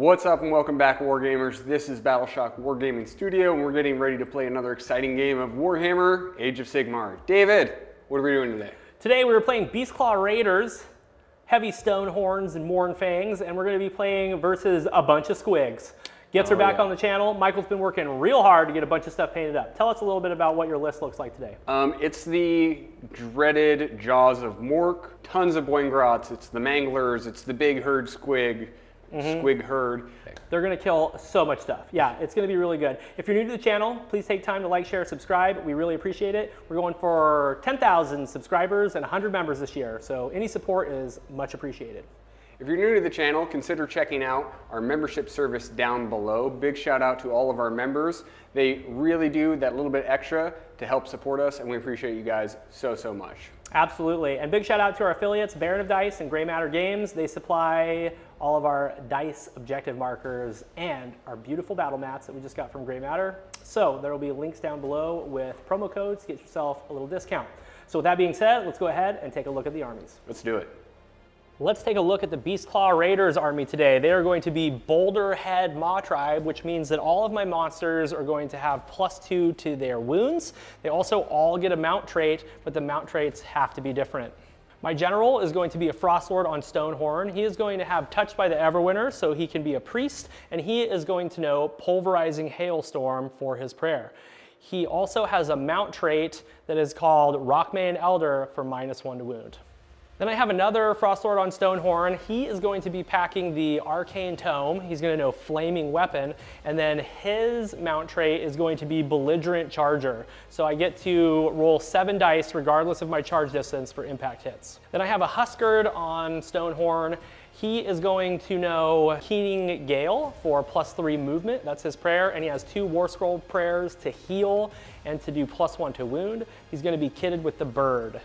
What's up and welcome back, Wargamers. This is Battleshock Wargaming Studio and we're getting ready to play another exciting game of Warhammer Age of Sigmar. David, what are we doing today? Today we were playing Beastclaw Raiders, heavy stone horns and Morn fangs, and we're going to be playing versus a bunch of squigs. Gitz are back on the channel. Michael's been working real hard to get a bunch of stuff painted up. Tell us a little bit about what your list looks like today. It's the dreaded Jaws of Mork, tons of Boingrots, it's the Manglers, it's the big herd squig, squig herd. They're going to kill so much stuff. Yeah, it's going to be really good. If you're new to the channel, please take time to like, share, subscribe. We really appreciate it. We're going for 10,000 subscribers and 100 members this year, so any support is much appreciated. If you're new to the channel, consider checking out our membership service down below. Big shout out to all of our members. They really do that little bit extra to help support us, and we appreciate you guys so much. Absolutely, and big shout out to our affiliates, Baron of Dice and Grey Matter Games. They supply all of our dice objective markers and our beautiful battle mats that we just got from Grey Matter. So there will be links down below with promo codes to get yourself a little discount. So with that being said, let's go ahead and take a look at the armies. Let's do it. Let's take a look at the Beastclaw Raiders army today. They are going to be Boulder Head Maw Tribe, which means that all of my monsters are going to have +2 to their wounds. They also all get a mount trait, but the mount traits have to be different. My general is going to be a Frostlord on Stonehorn. He is going to have Touched by the Everwinter, so he can be a priest, and he is going to know Pulverizing Hailstorm for his prayer. He also has a mount trait that is called Rockmane Elder for -1 to wound. Then I have another Frostlord on Stonehorn. He is going to be packing the Arcane Tome. He's going to know Flaming Weapon, and then his mount trait is going to be Belligerent Charger. So I get to roll 7 dice regardless of my charge distance for impact hits. Then I have a Huskard on Stonehorn. He is going to know Keening Gale for +3 movement. That's his prayer, and he has 2 War Scroll prayers to heal and to do +1 to wound. He's going to be kitted with the Bird.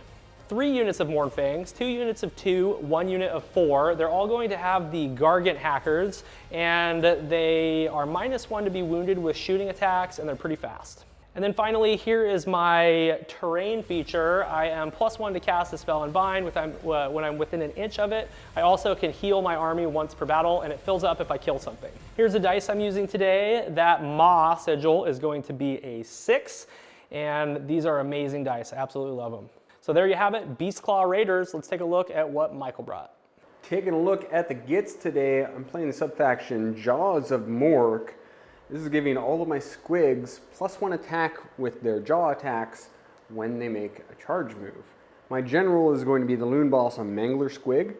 3 units of Morn Fangs, 2 units of 2, 1 unit of 4. They're all going to have the Gargant Hackers, and they are -1 to be wounded with shooting attacks, and they're pretty fast. And then finally, here is my terrain feature. I am +1 to cast a spell and bind when I'm within an inch of it. I also can heal my army once per battle, and it fills up if I kill something. Here's the dice I'm using today. That Maw sigil is going to be a 6, and these are amazing dice. I absolutely love them. So there you have it, Beastclaw Raiders. Let's take a look at what Michael brought. Taking a look at the Gitz today, I'm playing the subfaction Jaws of Mork. This is giving all of my squigs +1 attack with their jaw attacks when they make a charge move. My general is going to be the Loon Boss on Mangler Squig.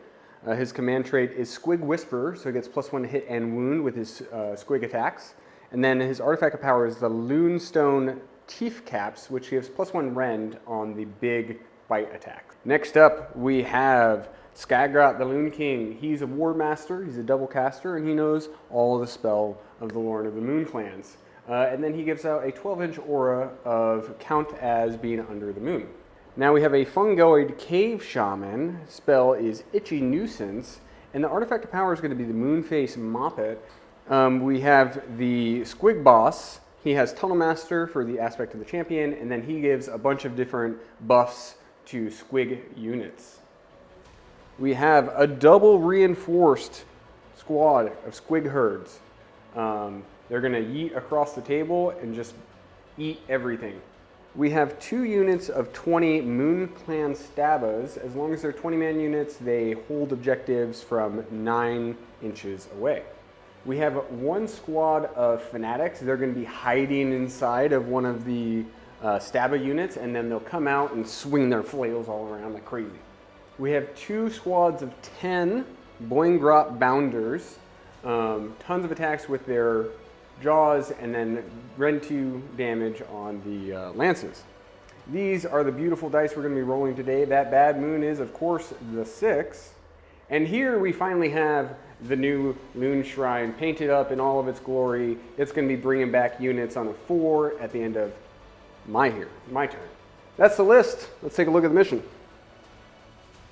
His command trait is Squig Whisperer, so he gets +1 to hit and wound with his squig attacks. And then his artifact of power is the Loonstone Teeth Caps, which gives +1 rend on the big bite attack. Next up, we have Skagrot the Loon King. He's a War Master, he's a double caster, and he knows all the spell of the Lorn of the Moon clans. And then he gives out a 12-inch aura of count as being under the moon. Now we have a Fungoid Cave Shaman. Spell is Itchy Nuisance, and the artifact of power is going to be the Moonface Moppet. We have the Squig Boss. He has Tunnel Master for the aspect of the champion, and then he gives a bunch of different buffs to squig units. We have a double reinforced squad of squig herds. They're going to yeet across the table and just eat everything. We have 2 units of 20 Moon Clan Stabas. As long as they're 20-man units, they hold objectives from 9 inches away. We have 1 squad of Fanatics. They're going to be hiding inside of one of the Staba units, and then they'll come out and swing their flails all around like crazy. We have 2 squads of 10 Boingrot Bounders. Tons of attacks with their jaws, and then rend 2 damage on the lances. These are the beautiful dice we're going to be rolling today. That bad moon is, of course, the 6. And here we finally have the new Loon Shrine painted up in all of its glory. It's going to be bringing back units on a 4 at the end of my turn. That's the list. Let's take a look at the mission.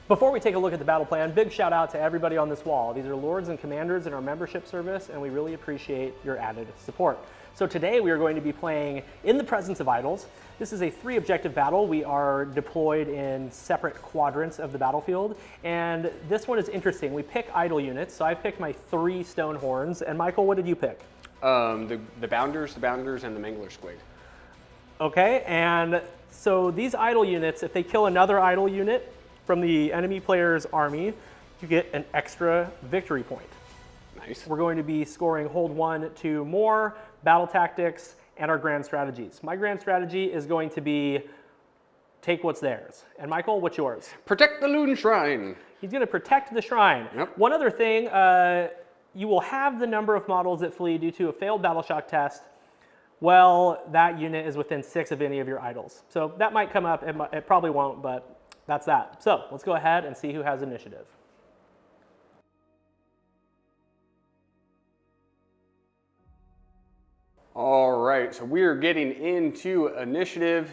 Before we take a look at the battle plan, big shout out to everybody on this wall. These are lords and commanders in our membership service, and we really appreciate your added support. So today we are going to be playing In the Presence of Idols. This is a 3-objective battle. We are deployed in separate quadrants of the battlefield, and this one is interesting. We pick idol units, so I've picked my 3 stone horns, and Michael, what did you pick? The Bounders, and the Mangler Squig. Okay, and so these idol units, if they kill another idol unit from the enemy player's army, you get an extra victory point. Nice. We're going to be scoring hold 1 to more, battle tactics, and our grand strategies. My grand strategy is going to be take what's theirs. And Michael, what's yours? Protect the Loon Shrine. He's going to protect the shrine. Yep. One other thing, you will have the number of models that flee due to a failed battle shock test. Well, that unit is within 6 of any of your idols. So that might come up, it probably won't, but that's that. So let's go ahead and see who has initiative. All right, so we are getting into initiative.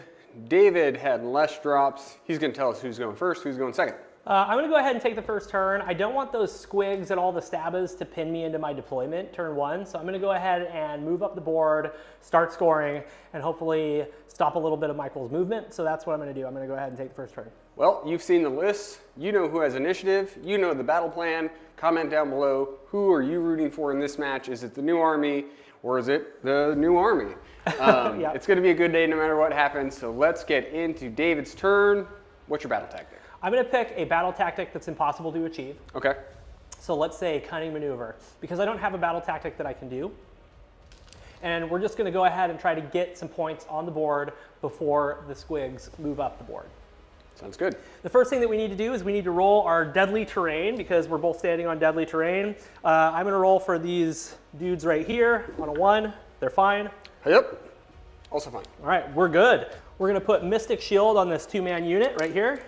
David had less drops. He's going to tell us who's going first, who's going second. I'm going to go ahead and take the first turn. I don't want those squigs and all the stabbas to pin me into my deployment turn 1, so I'm going to go ahead and move up the board, start scoring, and hopefully stop a little bit of Michael's movement. So that's what I'm going to do. I'm going to go ahead and take the first turn. Well, you've seen the list. You know who has initiative. You know the battle plan. Comment down below. Who are you rooting for in this match? Is it the new army or is it the new army? Yep. It's going to be a good day no matter what happens. So let's get into David's turn. What's your battle tactic? I'm going to pick a battle tactic that's impossible to achieve. Okay. So let's say cunning maneuver, because I don't have a battle tactic that I can do. And we're just going to go ahead and try to get some points on the board before the squigs move up the board. Sounds good. The first thing that we need to do is we need to roll our deadly terrain, because we're both standing on deadly terrain. I'm going to roll for these dudes right here on a 1. They're fine. Yep. Also fine. All right, we're good. We're going to put Mystic Shield on this 2-man unit right here.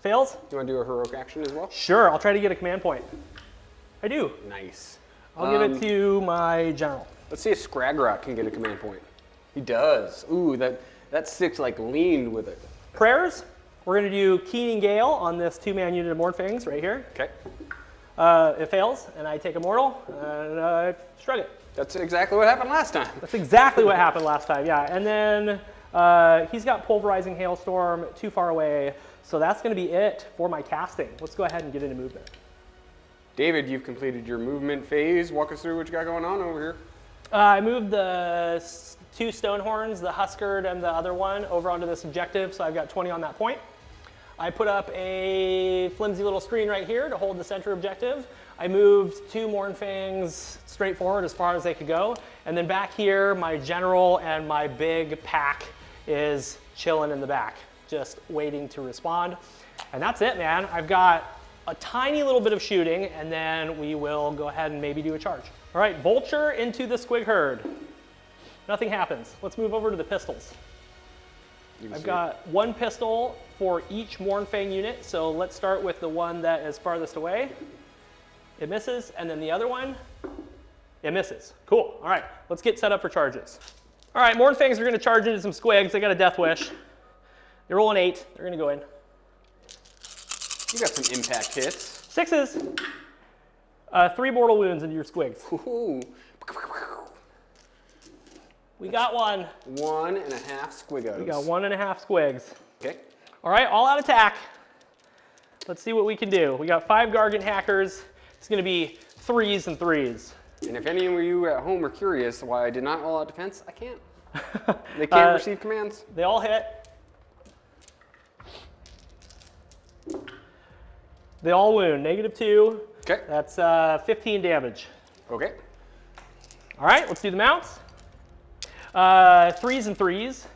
Fails? Do you want to do a heroic action as well? Sure, I'll try to get a command point. I do. Nice. I'll give it to my general. Let's see if Scragrot can get a command point. He does. Ooh, that 6 like leaned with it. Prayers. We're going to do Keening Gale on this 2-man unit of Mornfangs right here. Okay. It fails, and I take a mortal, and I shrug it. That's exactly what happened last time. That's exactly what happened last time, yeah. And then he's got Pulverizing Hailstorm too far away, so that's going to be it for my casting. Let's go ahead and get into movement. David, you've completed your movement phase. Walk us through what you got going on over here. I moved the 2 stone horns, the Huskered and the other one, over onto this objective, so I've got 20 on that point. I put up a flimsy little screen right here to hold the center objective. I moved 2 Mornfangs straight forward as far as they could go. And then back here, my general and my big pack is chilling in the back, just waiting to respond. And that's it, man. I've got a tiny little bit of shooting, and then we will go ahead and maybe do a charge. All right, Vulture into the squig herd. Nothing happens. Let's move over to the pistols. I've got 1 pistol for each Mornfang unit, so let's start with the one that is farthest away. It misses, and then the other one, it misses. Cool, all right, let's get set up for charges. All right, Mornfangs are gonna charge into some squigs. They got a Death Wish. They roll an 8, they're gonna go in. You got some impact hits. 6s. 3 mortal wounds into your squigs. Ooh. We got 1. 1.5 squiggos. We got 1.5 squigs. Okay. All right, all out attack. Let's see what we can do. We got 5 Gargant Hackers. It's gonna be 3s and 3s. And if any of you at home are curious why I did not all out defense, I can't. They can't receive commands. They all hit. They all wound, -2. Okay. That's 15 damage. Okay. All right, let's do the mounts. 3s and 3s.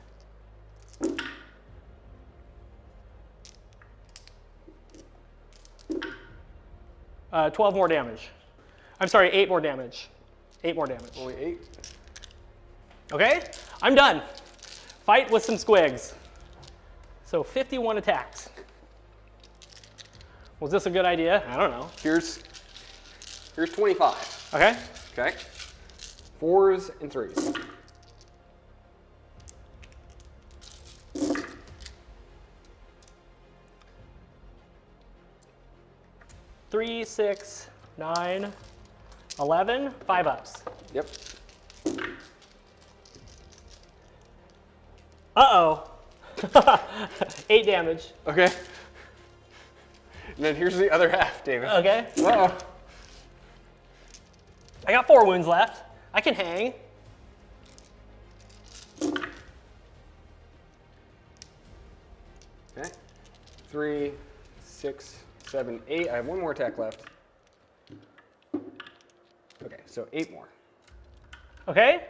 12 more damage. I'm sorry, 8 more damage. 8 more damage. Only 8. Okay, I'm done. Fight with some squigs. So 51 attacks. Was this a good idea? I don't know. Here's 25. Okay. Okay. 4s and 3s. Three, 6, 9, 11, 5 ups. Yep. Uh-oh. 8 damage. Okay. And then here's the other half, David. Okay. Uh-oh. I got 4 wounds left. I can hang. Okay. 3, 6, 7, 8. I have 1 more attack left. Okay, so 8 more. Okay.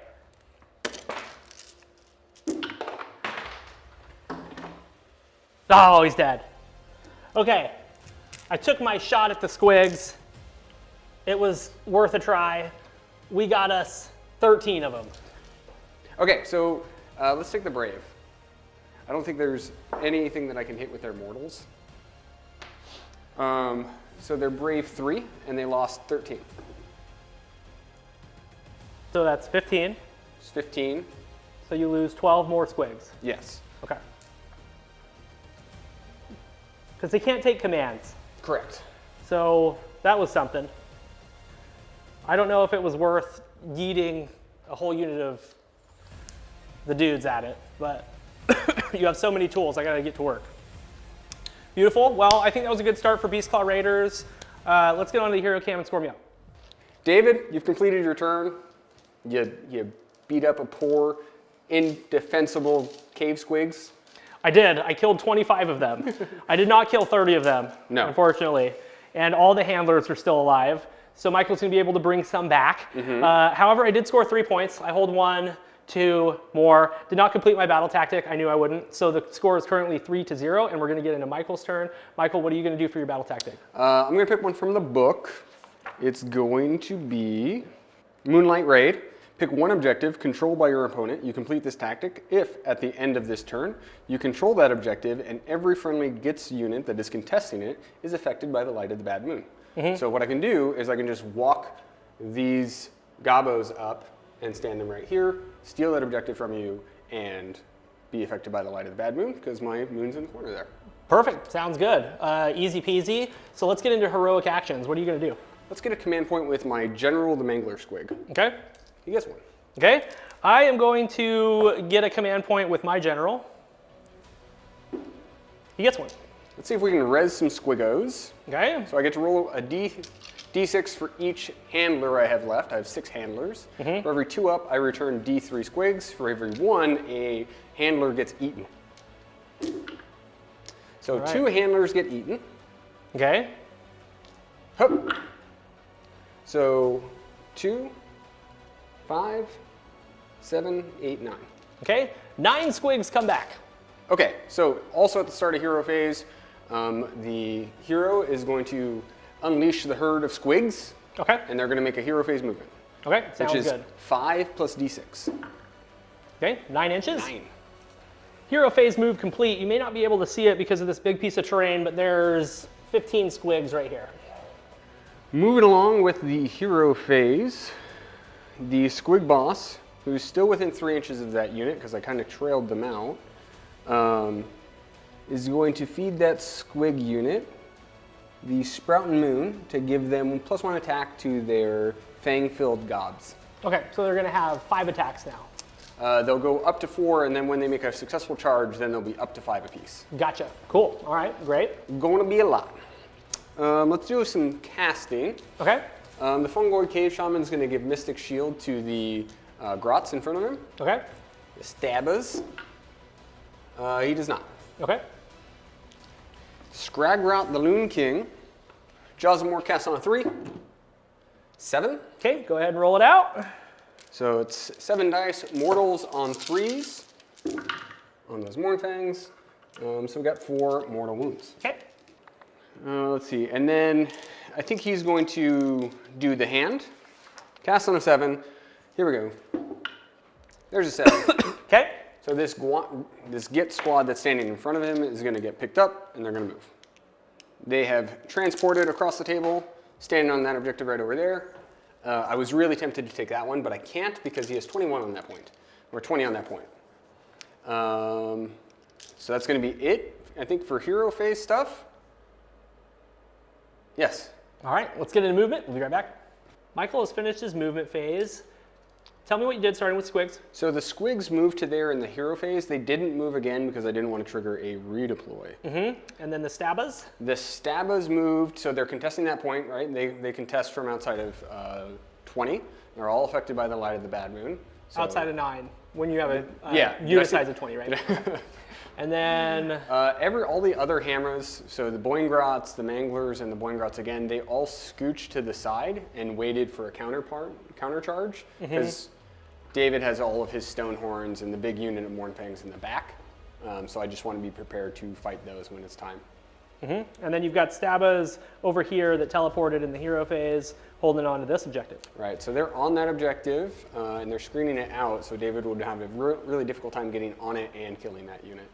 Oh, he's dead. Okay. I took my shot at the squigs. It was worth a try. We got us 13 of them. Okay, so let's take the Brave. I don't think there's anything that I can hit with their mortals. So they're Brave 3, and they lost 13. So that's 15. It's 15. So you lose 12 more squigs. Yes. Okay. Because they can't take commands. Correct. So that was something. I don't know if it was worth yeeting a whole unit of the dudes at it, but you have so many tools, I gotta get to work. Beautiful. Well, I think that was a good start for Beastclaw Raiders. Let's get on to the hero cam and score me up. David, you've completed your turn. You beat up a poor, indefensible cave squigs. I did. I killed 25 of them. I did not kill 30 of them, No. unfortunately. And all the handlers are still alive. So Michael's going to be able to bring some back. However, I did score 3 points. I hold 1, 2 more. Did not complete my battle tactic. I knew I wouldn't. So the score is currently 3-0, and we're going to get into Michael's turn. Michael, what are you going to do for your battle tactic? I'm going to pick one from the book. It's going to be Moonlight Raid. Pick one objective controlled by your opponent. You complete this tactic if, at the end of this turn, you control that objective and every friendly Gitz unit that is contesting it is affected by the light of the bad moon. So what I can do is I can just walk these gobos up and stand them right here, steal that objective from you, and be affected by the light of the bad moon because my moon's in the corner there. Perfect. Sounds good. Easy peasy. So let's get into heroic actions. What are you going to do? Let's get a command point with my General the Mangler Squig. Okay. He gets one. Okay. I am going to get a command point with my general. He gets one. Let's see if we can res some squiggos. Okay. So I get to roll a D6 for each handler I have left. I have 6 handlers. For every 2 up, I return D3 squigs. For every 1, a handler gets eaten. So right. 2 handlers get eaten. Okay. Hup. So 2, 5, 7, 8, 9. Okay. 9 squigs come back. Okay, so also at the start of hero phase, the hero is going to unleash the herd of squigs. Okay. And they're going to make a hero phase movement. Okay. Sounds which is good. 5 plus D6. Okay. 9 inches. 9. Hero phase move complete. You may not be able to see it because of this big piece of terrain, but there's 15 squigs right here. Moving along with the hero phase, the squig boss, who's still within 3 inches of that unit because I kind of trailed them out, is going to feed that squig unit the Sproutin' Moon to give them +1 attack to their fang-filled gobs. Okay, so they're going to have 5 attacks now. They'll go up to 4, and then when they make a successful charge, then they'll be up to 5 apiece. Gotcha. Cool. All right. Great. Going to be a lot. Let's do some casting. Okay. The Fungoid Cave Shaman is going to give Mystic Shield to the grots in front of him. Okay. The Stabbas. He does not. Okay. Scragrot the Loon King. Jaws of More cast on a 3. 7. Okay, go ahead and roll it out. So it's 7 dice, mortals on 3s on those Mornfangs. So we got 4 mortal wounds. Okay. Let's see, and then I think he's going to do the hand. Cast on a 7. Here we go. There's a 7. Okay. So this Gitz squad that's standing in front of him is going to get picked up, and they're going to move. They have transported across the table, standing on that objective right over there. I was really tempted to take that one, but I can't because he has 21 on that point, or 20 on that point. So that's going to be it, I think, for hero phase stuff. Yes. All right, let's get into movement. We'll be right back. Michael has finished his movement phase. Tell me what you did starting with squigs. So the squigs moved to there in the hero phase. They didn't move again because I didn't want to trigger a redeploy. And then the stabbas? The stabbas moved, so they're contesting that point, right? They contest from outside of 20. They're all affected by the light of the bad moon. So, outside of 9, when you have a yeah, unit size of 20, right? And then all the other hammers, so the Boingrots, the Manglers, and the Boingrots again, they all scooched to the side and waited for a countercharge because David has all of his stone horns and the big unit of Mournfangs in the back. So I just want to be prepared to fight those when it's time. And then you've got stabbas over here that teleported in the hero phase, holding on to this objective. Right, so they're on that objective and they're screening it out, so David would have a really difficult time getting on it and killing that unit.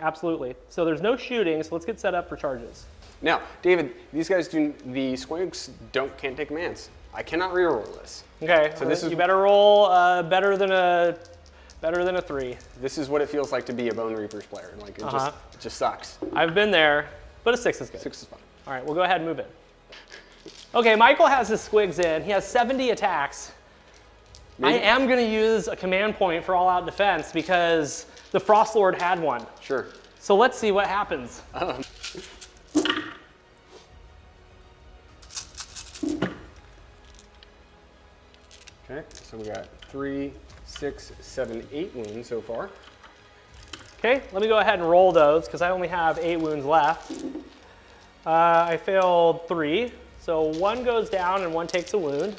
Absolutely. So there's no shooting, so let's get set up for charges. Now, David, these guys the squigs can't take commands. I cannot reroll this. Okay, so you better roll better than a 3. This is what it feels like to be a Bone Reapers player. Like it just sucks. I've been there, but a 6 is good. 6 is fine. All right, we'll go ahead and move in. Okay, Michael has his squigs in. He has 70 attacks. Maybe. I am going to use a command point for all-out defense because the Frost Lord had one. Sure. So let's see what happens. Okay, so we got 3, 6, 7, 8 wounds so far. Okay, let me go ahead and roll those because I only have 8 wounds left. I failed 3, so 1 goes down and 1 takes a wound.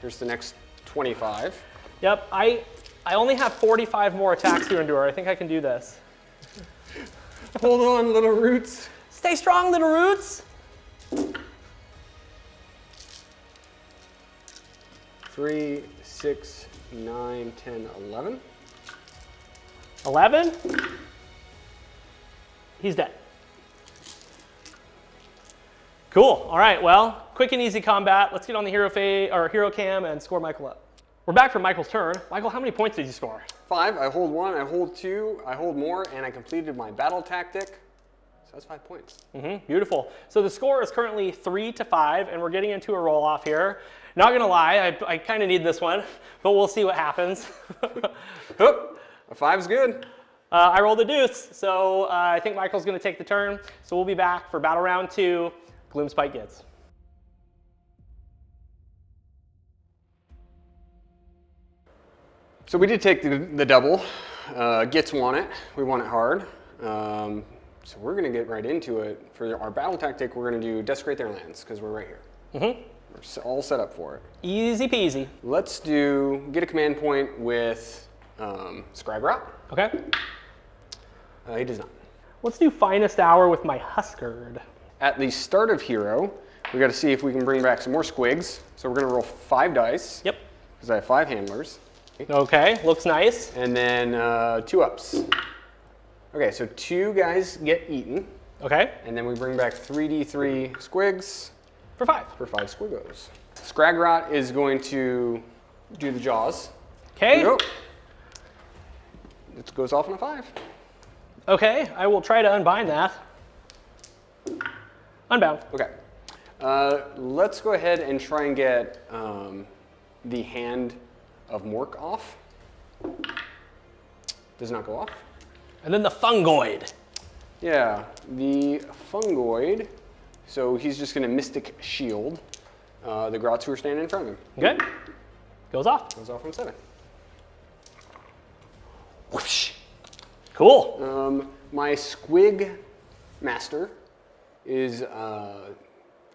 Here's the next 25. Yep, I only have 45 more attacks to endure. I think I can do this. Hold on, little roots. Stay strong, little roots. 3, 6, 9, 10, 11. 11? He's dead. Cool. All right. Well, quick and easy combat. Let's get on the hero cam and score Michael up. We're back for Michael's turn. Michael, how many points did you score? 5. I hold 1. I hold 2. I hold more, and I completed my battle tactic. So that's 5 points. Beautiful. So the score is currently 3-5, and we're getting into a roll off here. Not gonna lie, I kind of need this one, but we'll see what happens. Hoop. A 5's good. I rolled a deuce, so I think Michael's gonna take the turn. So we'll be back for battle round 2, Gloomspite Gitz. So we did take the double. Gitz won it. We won it hard. So we're going to get right into it. For our battle tactic, we're going to do desecrate their lands because we're right here. We're all set up for it. Easy peasy. Let's get a command point with Scriberot. Okay. He does not. Let's do finest hour with my Huskard. At the start of hero, we got to see if we can bring back some more squigs. So we're going to roll 5 dice. Yep. Because I have 5 handlers. Okay, looks nice. And then 2 ups. Okay, so 2 guys get eaten. Okay. And then we bring back 3d3 squigs. For 5. For 5 squiggos. Scragrot is going to do the jaws. Okay. It goes off on a 5. Okay, I will try to unbind that. Unbound. Okay. Let's go ahead and try and get the hand of Mork off. Does not go off. And then the Fungoid. Yeah, the Fungoid. So he's just going to Mystic Shield the Grots who are standing in front of him. Okay. Goes off. Goes off on 7. Whoosh. Cool. My Squig Master is out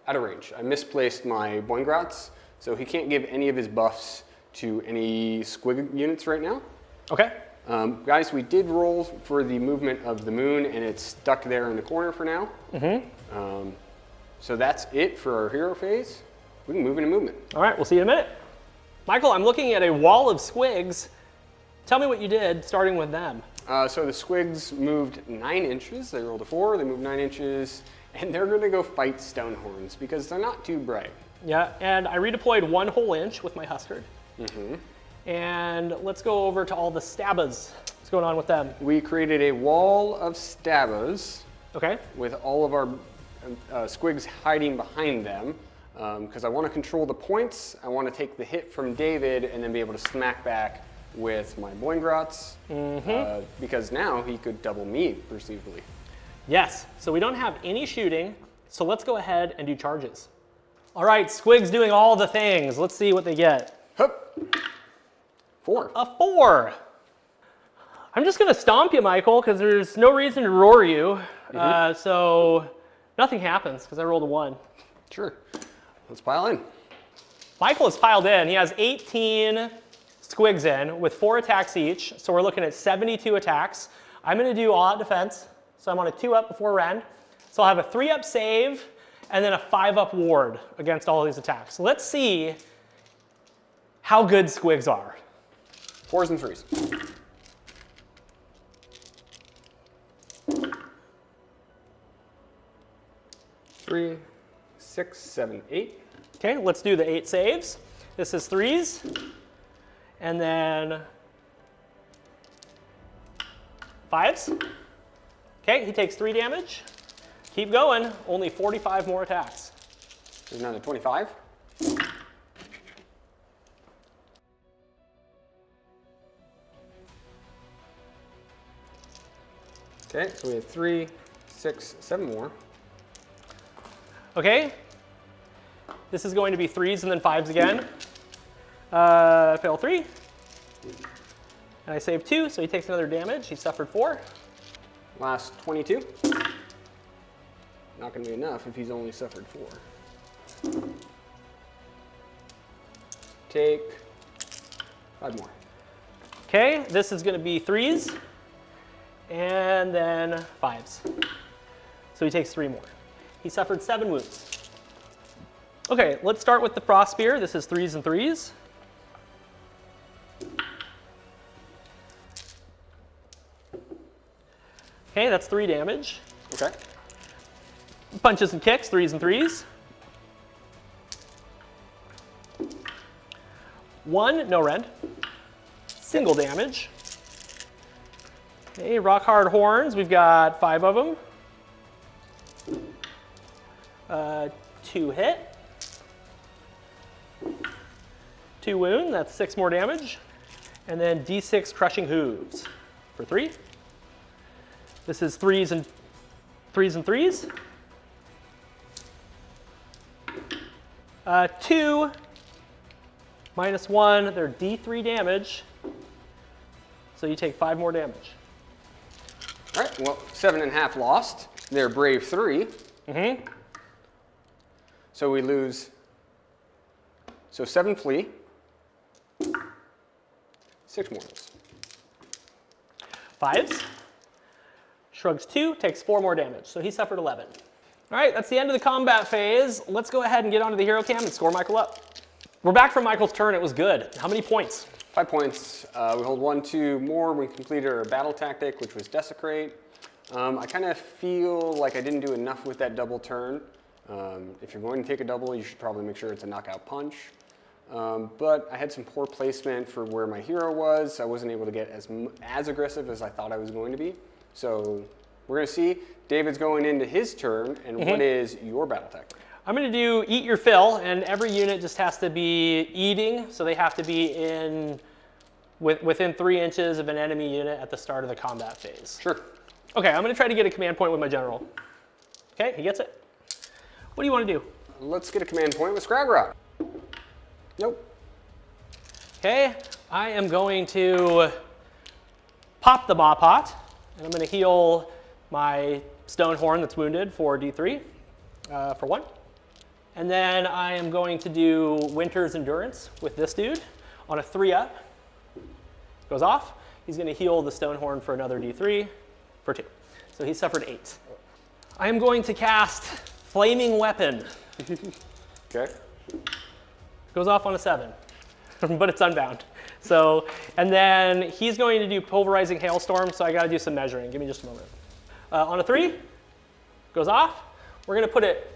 of range. I misplaced my Boingrots, so he can't give any of his buffs to any Squig units right now. Okay. Guys, we did roll for the movement of the moon, and it's stuck there in the corner for now. So that's it for our hero phase. We can move into movement. All right, we'll see you in a minute. Michael, I'm looking at a wall of squigs. Tell me what you did starting with them. So the squigs moved 9 inches. They rolled a 4, they moved 9 inches, and they're going to go fight Stonehorns because they're not too bright. Yeah, and I redeployed 1 whole inch with my Huskard. And let's go over to all the Stabbas. What's going on with them? We created a wall of Stabbas. Okay. With all of our squigs hiding behind them. because I want to control the points. I want to take the hit from David and then be able to smack back with my Boingrots, because now he could double me, perceivably. Yes, so we don't have any shooting, so let's go ahead and do charges. All right, Squig's doing all the things. Let's see what they get. Hup. 4. A 4. I'm just gonna stomp you, Michael, because there's no reason to roar you. So nothing happens because I rolled a 1. Sure. Let's pile in. Michael has piled in. He has 18 Squigs in with 4 attacks each. So we're looking at 72 attacks. I'm gonna do all out defense. So I'm on a 2-up before rend. So I'll have a 3-up save and then a 5-up ward against all of these attacks. So let's see how good Squigs are. 4s and 3s. 3, 6, 7, 8. Okay, let's do the 8 saves. This is 3s. And then 5s. Okay, he takes 3 damage. Keep going, only 45 more attacks. There's another 25. Okay, so we have 3, 6, 7 more. Okay, this is going to be 3s and then 5s again. Fail 3. And I save 2, so he takes another damage. He suffered 4. Last 22. Not going to be enough if he's only suffered 4. Take 5 more. Okay, this is going to be 3s and then 5s. So he takes 3 more. He suffered 7 wounds. Okay, let's start with the Frost Spear. This is 3s and 3s. Okay, that's 3 damage. Okay. Punches and kicks, 3s and 3s. 1, no rend. Single damage. Okay, rock hard horns, we've got 5 of them. 2 hit. 2 wound, that's 6 more damage. And then D6 crushing hooves for 3. This is 3s and 3s. 2 minus 1, they're D3 damage. So you take 5 more damage. All right, well, 7.5 lost. They're brave 3. So we lose, so 7 flee. 6 more. 5s. Shrugs 2, takes 4 more damage. So he suffered 11. All right, that's the end of the combat phase. Let's go ahead and get onto the hero cam and score Michael up. We're back from Michael's turn. It was good. How many points? 5 points. We hold 1, 2 more. We completed our battle tactic, which was Desecrate. I kind of feel like I didn't do enough with that double turn. If you're going to take a double, you should probably make sure it's a knockout punch. But I had some poor placement for where my hero was. I wasn't able to get as aggressive as I thought I was going to be. So we're going to see. David's going into his turn, and what is your battle tactic? I'm going to do eat your fill, and every unit just has to be eating, so they have to be within 3 inches of an enemy unit at the start of the combat phase. Sure. Okay, I'm going to try to get a command point with my general. Okay, he gets it. What do you want to do? Let's get a command point with Scragrot. Nope. Okay, I am going to pop the Maw Pot, and I'm going to heal my Stone Horn that's wounded for D3 for 1. And then I am going to do Winter's Endurance with this dude on a 3-up. Goes off. He's going to heal the Stone Horn for another D3 for 2. So he suffered 8. I am going to cast Flaming Weapon. Okay. Goes off on a 7, but it's unbound. So, and then he's going to do Pulverizing Hailstorm, so I got to do some measuring. Give me just a moment. On a 3, goes off. We're going to put it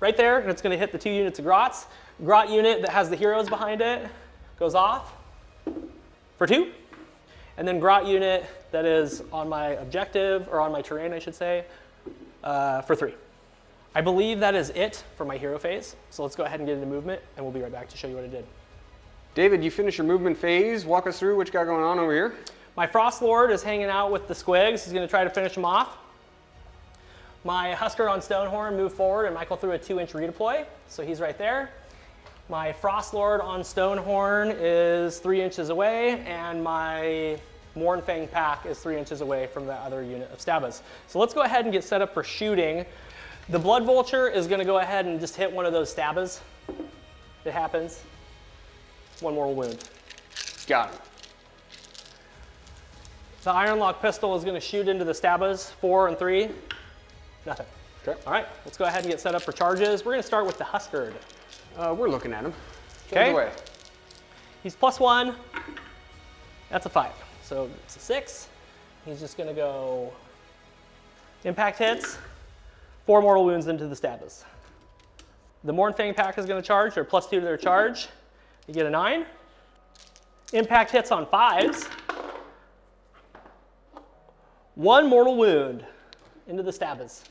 right there, and it's going to hit the 2 units of Grots. Grot unit that has the heroes behind it goes off for 2. And then Grot unit that is on my objective, or on my terrain, I should say, for 3. I believe that is it for my hero phase. So let's go ahead and get into movement, and we'll be right back to show you what I did. David, you finished your movement phase. Walk us through what you got going on over here. My Frost Lord is hanging out with the squigs. He's going to try to finish them off. My Husker on Stonehorn moved forward, and Michael threw a 2-inch redeploy, so he's right there. My Frost Lord on Stonehorn is 3 inches away, and my Mournfang pack is 3 inches away from the other unit of Stabas. So let's go ahead and get set up for shooting. The Blood Vulture is going to go ahead and just hit one of those Stabas. It happens. 1 mortal wound. Got him. The Ironlock Pistol is going to shoot into the Stabas. 4 and 3. Nothing. Okay. All right, let's go ahead and get set up for charges. We're going to start with the Huskard. We're looking at him. Okay. Away. He's +1. That's a 5. So it's a 6. He's just going to go impact hits. 4 mortal wounds into the Stabas. The Mournfang pack is going to charge. They're +2 to their charge. You get a 9. Impact hits on 5s. 1 mortal wound into the Stabas.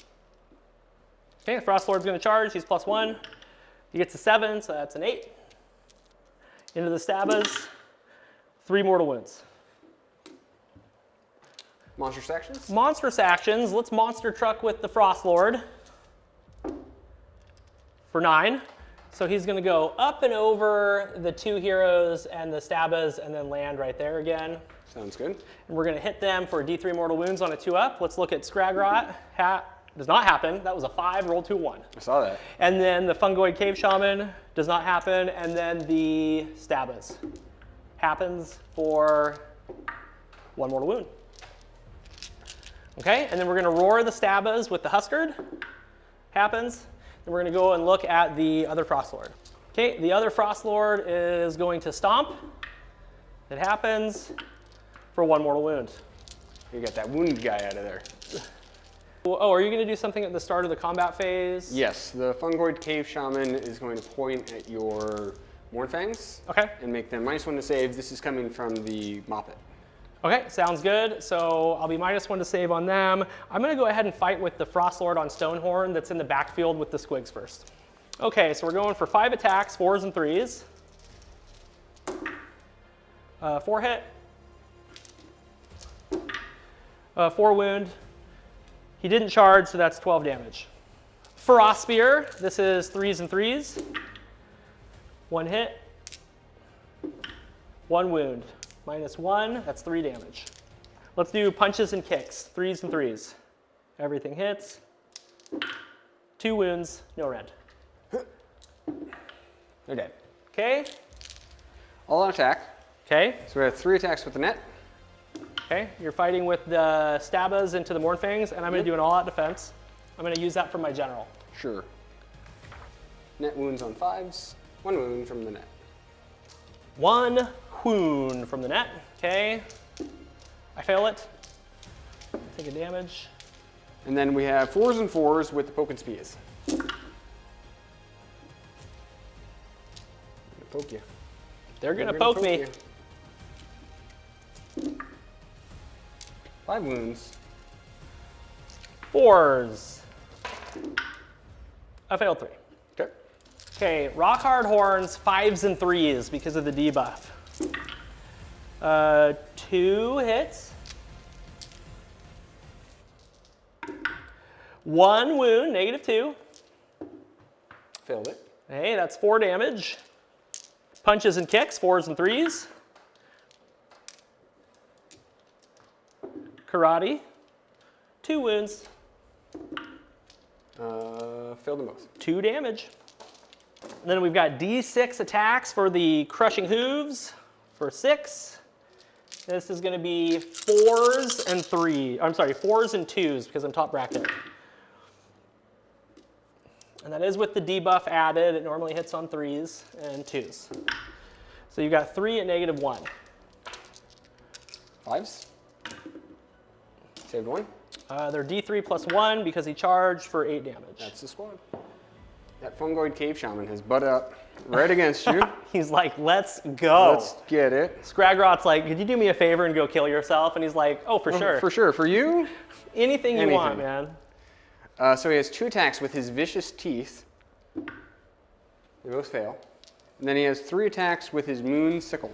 Okay, the Frost Lord's going to charge. He's +1. He gets a 7, so that's an 8. Into the Stabas. 3 mortal wounds. Monstrous actions? Monstrous actions. Let's monster truck with the Frost Lord for 9. So he's going to go up and over the 2 heroes and the Stabas and then land right there again. Sounds good. And we're going to hit them for D3 mortal wounds on a 2-up. Let's look at Scragrot. Does not happen. That was a 5, roll 2-1. I saw that. And then the Fungoid Cave Shaman does not happen. And then the Stabas happens for 1 mortal wound. Okay, and then we're going to roar the Stabas with the Huskard. Happens. And we're going to go and look at the other Frost Lord. Okay, the other Frost Lord is going to stomp. It happens for 1 mortal wound. You got that wounded guy out of there. Oh, are you going to do something at the start of the combat phase? Yes, the Fungoid Cave Shaman is going to point at your Mournfangs. Okay. And make them -1 to save. This is coming from the Moppet. Okay, sounds good. So I'll be -1 to save on them. I'm going to go ahead and fight with the Frost Lord on Stonehorn that's in the backfield with the squigs first. Okay, so we're going for 5 attacks, 4s and 3s. 4 hit. 4 wound. He didn't charge, so that's 12 damage. Frost Spear, this is 3s and 3s. 1 hit. 1 wound. -1, that's 3 damage. Let's do punches and kicks, 3s and 3s. Everything hits. 2 wounds, no rend. They're dead. Okay. All on attack. Okay. So we have 3 attacks with the net. Okay. You're fighting with the Stabas into the Mournfangs, and I'm going to do an all-out defense. I'm going to use that for my general. Sure. Net wounds on 5s. 1 wound from the net. 1 wound from the net. Okay. I fail it. Take a damage. And then we have 4s and 4s with the poke and spears. Poke you. They're going to poke me. You. 5 wounds. 4s. I failed 3. Okay. Okay, rock hard horns, 5s and 3s because of the debuff. 2 hits. 1 wound, -2. Failed it. Hey, that's 4 damage. Punches and kicks, 4s and 3s. Karate, 2 wounds. Failed them both. 2 damage. And then we've got D6 attacks for the Crushing Hooves for 6. This is going to be 4s and 3. I'm sorry, 4s and 2s because I'm top bracket. And that is with the debuff added. It normally hits on 3s and 2s. So you've got 3 at -1. 5s. Saved 1. They're D3 +1 because he charged for 8 damage. That's the squad. That Fungoid Cave Shaman has butt up right against you. He's like, let's go. Let's get it. Scragrot's like, could you do me a favor and go kill yourself? And he's like, oh, for sure. For sure. For you? Anything you want, man. So he has 2 attacks with his vicious teeth. They both fail. And then he has 3 attacks with his moon sickle.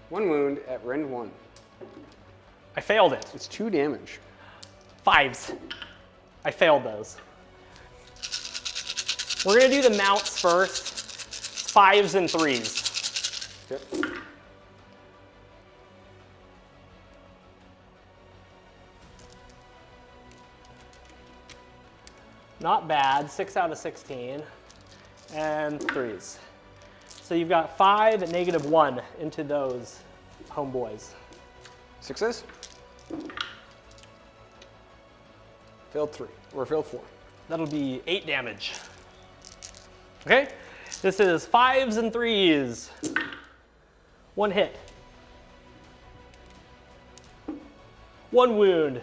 1 wound at rend 1. I failed it. It's 2 damage. 5s. I failed those. We're gonna do the mounts first. 5s and 3s. Yep. Not bad, 6 out of 16, and 3s. So you've got 5 at -1 into those homeboys. 6s. Failed 3, or failed 4. That'll be 8 damage. Okay, this is 5s and 3s. 1 hit. 1 wound.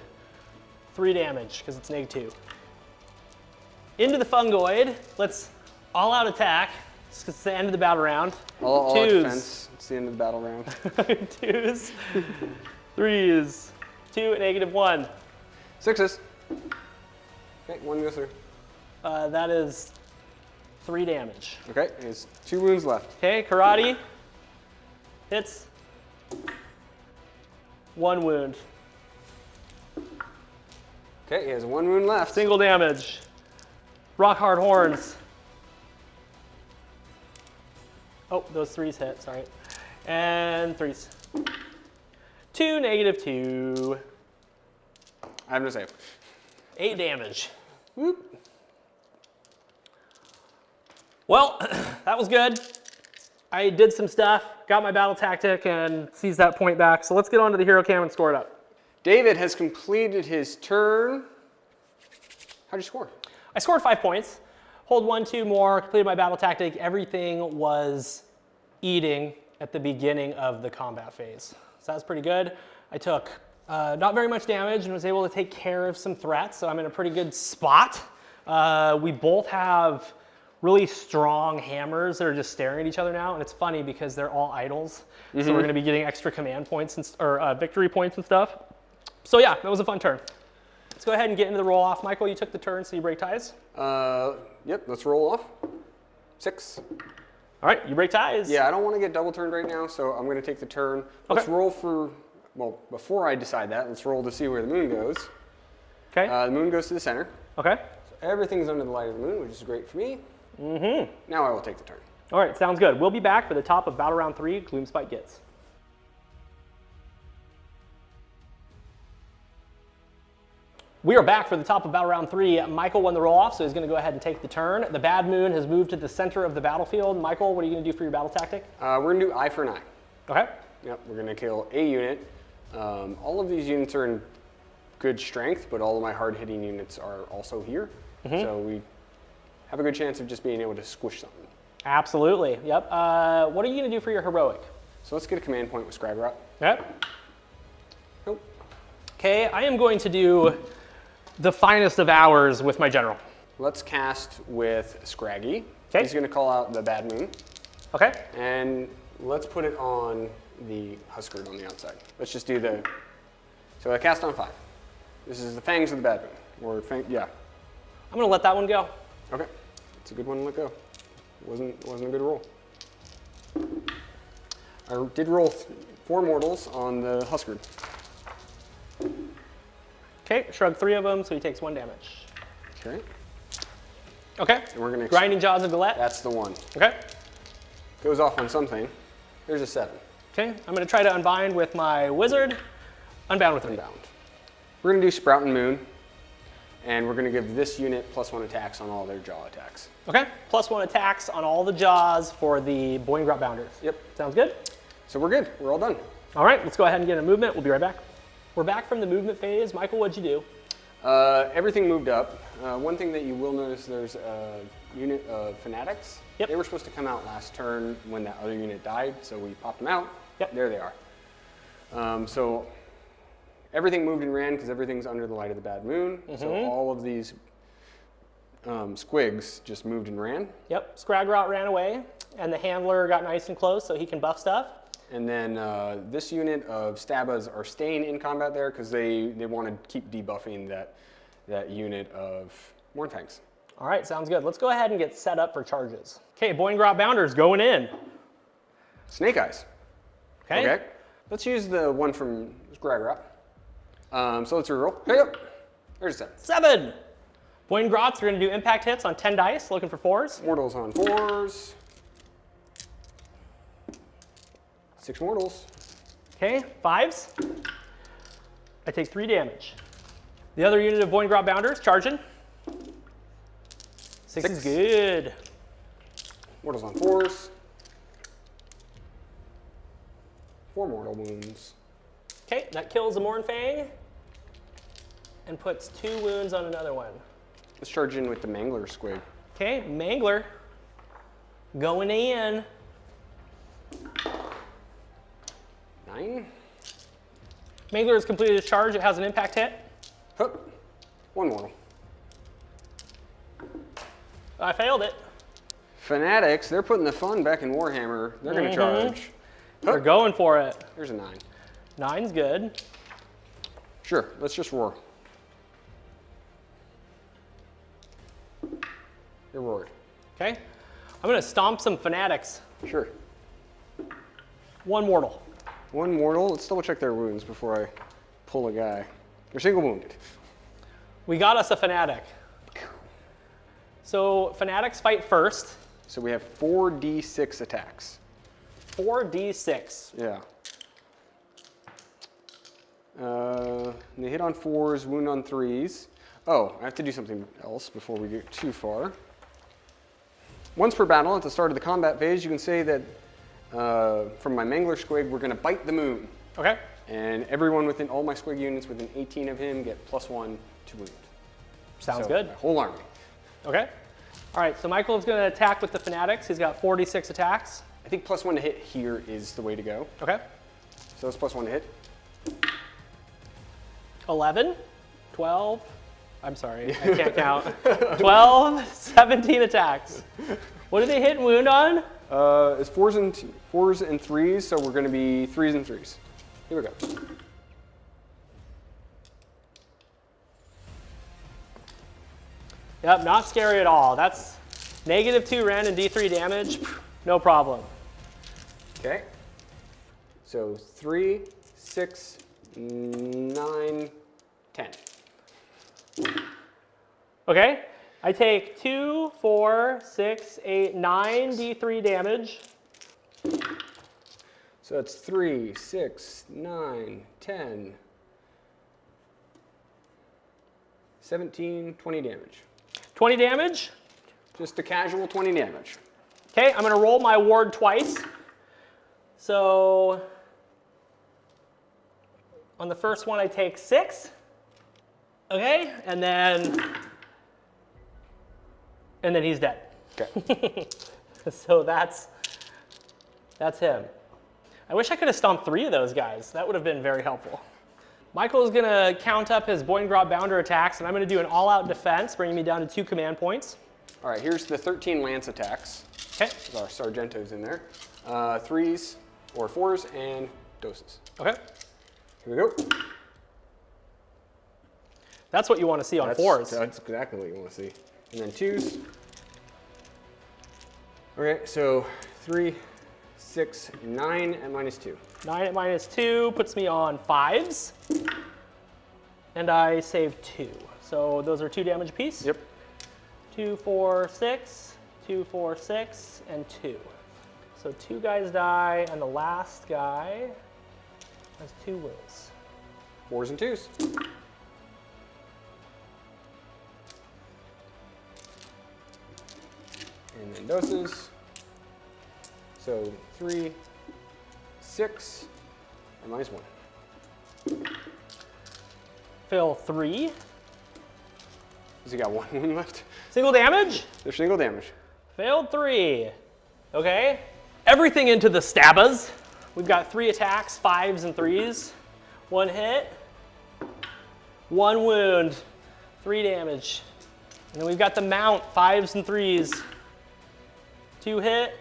3 damage, because it's -2. Into the fungoid. Let's all out attack. It's the end of the battle round. All out 2s. defense. It's the end of the battle round. 2s. 3s. 2 at -1. 6s. Okay, 1 goes through. That is 3 damage. Okay, he has 2 wounds left. Okay, karate. Hits. 1 wound. Okay, he has 1 wound left. Single damage. Rock hard horns. Oh, those 3s hit, sorry. And 3s. 2, -2. I have no save. 8 damage. Whoop. Well, that was good. I did some stuff, got my battle tactic, and seized that point back. So let's get on to the hero cam and score it up. David has completed his turn. How'd you score? I scored 5 points. Hold 1, 2 more, completed my battle tactic. Everything was eating at the beginning of the combat phase. So that was pretty good. I took not very much damage and was able to take care of some threats, so I'm in a pretty good spot. We both have really strong hammers that are just staring at each other now, and it's funny because they're all idols, so we're gonna be getting extra command points and, or victory points and stuff. So yeah, that was a fun turn. Let's go ahead and get into the roll off. Michael, you took the turn, so you break ties. Yep, let's roll off. 6. All right, you break ties. Yeah, I don't want to get double turned right now, so I'm going to take the turn. Let's roll for, well, before I decide that, let's roll to see where the moon goes. Okay. The moon goes to the center. Okay. So everything's under the light of the moon, which is great for me. Now I will take the turn. All right, sounds good. We'll be back for the top of Battle Round 3, Gloomspite Gitz. We are back for the top of Battle Round 3. Michael won the roll-off, so he's going to go ahead and take the turn. The Bad Moon has moved to the center of the battlefield. Michael, what are you going to do for your battle tactic? We're going to do eye for an eye. Okay. Yep, we're going to kill a unit. All of these units are in good strength, but all of my hard-hitting units are also here. So we have a good chance of just being able to squish something. Absolutely. Yep. What are you going to do for your heroic? So let's get a command point with Scribe Rot. Yep. Nope. Okay, I am going to do the finest of hours with my general. Let's cast with Scraggy. Okay. He's going to call out the Bad Moon. Okay. And let's put it on the Huskard on the outside. Let's just do the, so I cast on 5. This is the Fangs of the Bad Moon. Or yeah. I'm going to let that one go. Okay. It's a good one to let go. Wasn't a good roll. I did roll 4 mortals on the Huskard. Okay, shrug 3 of them, so he takes 1 damage. Okay. Okay. And we're going to Grinding Jaws of Galette. That's the one. Okay. Goes off on something. There's a 7. Okay, I'm going to try to unbind with my wizard. Unbound with 3. Unbound. We're going to do Sprout and Moon, and we're going to give this unit +1 attacks on all their jaw attacks. Okay, +1 attacks on all the jaws for the Boingrot Bounders. Yep. Sounds good? So we're good. We're all done. All right, let's go ahead and get a movement. We'll be right back. We're back from the movement phase. Michael, what'd you do? Everything moved up. One thing that you will notice, there's a unit of Fanatics. Yep. They were supposed to come out last turn when that other unit died, so we popped them out. Yep. There they are. So everything moved and ran because everything's under the light of the Bad Moon. So all of these squigs just moved and ran. Yep, Scragrot ran away, and the handler got nice and close so he can buff stuff. and then this unit of Stabas are staying in combat there because they want to keep debuffing that unit of Mornfangs. All right, sounds good. Let's go ahead and get set up for charges. Okay, Boingrot Bounders going in. Snake Eyes. Okay. Let's use the one from Gragrot. So let's reroll. Hey, up. There's a 7. 7. Boingrots are going to do impact hits on 10 dice, looking for 4s. Mortals on 4s. 6 mortals. Okay, 5s. I take 3 damage. The other unit of Boingrot Bounders charging. 6 is good. Mortals on 4s. 4 mortal wounds. Okay, that kills a Mornfang and puts 2 wounds on another one. Let's charge in with the Mangler Squig. Okay, Mangler going in. 9. Mangler has completed his charge. It has an impact hit. Hup. 1 mortal. I failed it. Fanatics, they're putting the fun back in Warhammer. They're going to charge. They're going for it. There's a 9. 9's good. Sure, let's just roar. They roared. Okay, I'm going to stomp some Fanatics. Sure. 1 mortal. 1 mortal. Let's double check their wounds before I pull a guy. They're single wounded. We got us a Fanatic. So Fanatics fight first. So we have 4d6 attacks. 4d6. Yeah. They hit on 4s, wound on 3s. Oh, I have to do something else before we get too far. Once per battle, at the start of the combat phase, you can say that from my Mangler Squig, we're going to bite the moon. Okay. And everyone within all my Squig units within 18 of him get +1 to wound. Sounds So, good. My whole army. Okay. All right, so Michael is going to attack with the Fanatics. He's got 46 attacks. I think +1 to hit here is the way to go. Okay. So it's +1 to hit. 11, 12, I'm sorry, I can't count. 12, 17 attacks. What do they hit and wound on? It's 4s and 3s, so we're going to be 3s and 3s. Here we go. Yep, not scary at all. That's -2 random D3 damage, no problem. Okay. So 3, 6, 9, 10. Okay, I take 2, 4, 6, 8, 9 D3 damage. So that's 3, 6, 9, 10, 17, 20 damage. 20 damage. Just a casual 20 damage. Okay, I'm gonna roll my ward twice. So on the first one I take 6. Okay, and then he's dead. Okay. So that's him. I wish I could have stomped 3 of those guys. That would have been very helpful. Michael is going to count up his Boingrot Bounder attacks, and I'm going to do an all-out defense, bringing me down to 2 command points. All right, here's the 13 lance attacks. Okay. With our Sargentos in there. 3s or 4s and doses. Okay. Here we go. That's what you want to see on 4s. That's exactly what you want to see. And then 2s. Okay, so 3, 6, 9 at -2. 9 at -2 puts me on 5s. And I save 2. So those are 2 damage apiece? Yep. 2, 4, 6, 2, 4, 6, and 2. So 2 guys die, and the last guy has 2 wounds. 4s and 2s. And then doses. So 3, 6, and -1. Fill 3. Has he got 1 wound left? Single damage? They're single damage. Failed 3. Okay. Everything into the Stabas. We've got 3 attacks, 5s and 3s. 1 hit. 1 wound. 3 damage. And then we've got the Mount, 5s and 3s. 2 hit.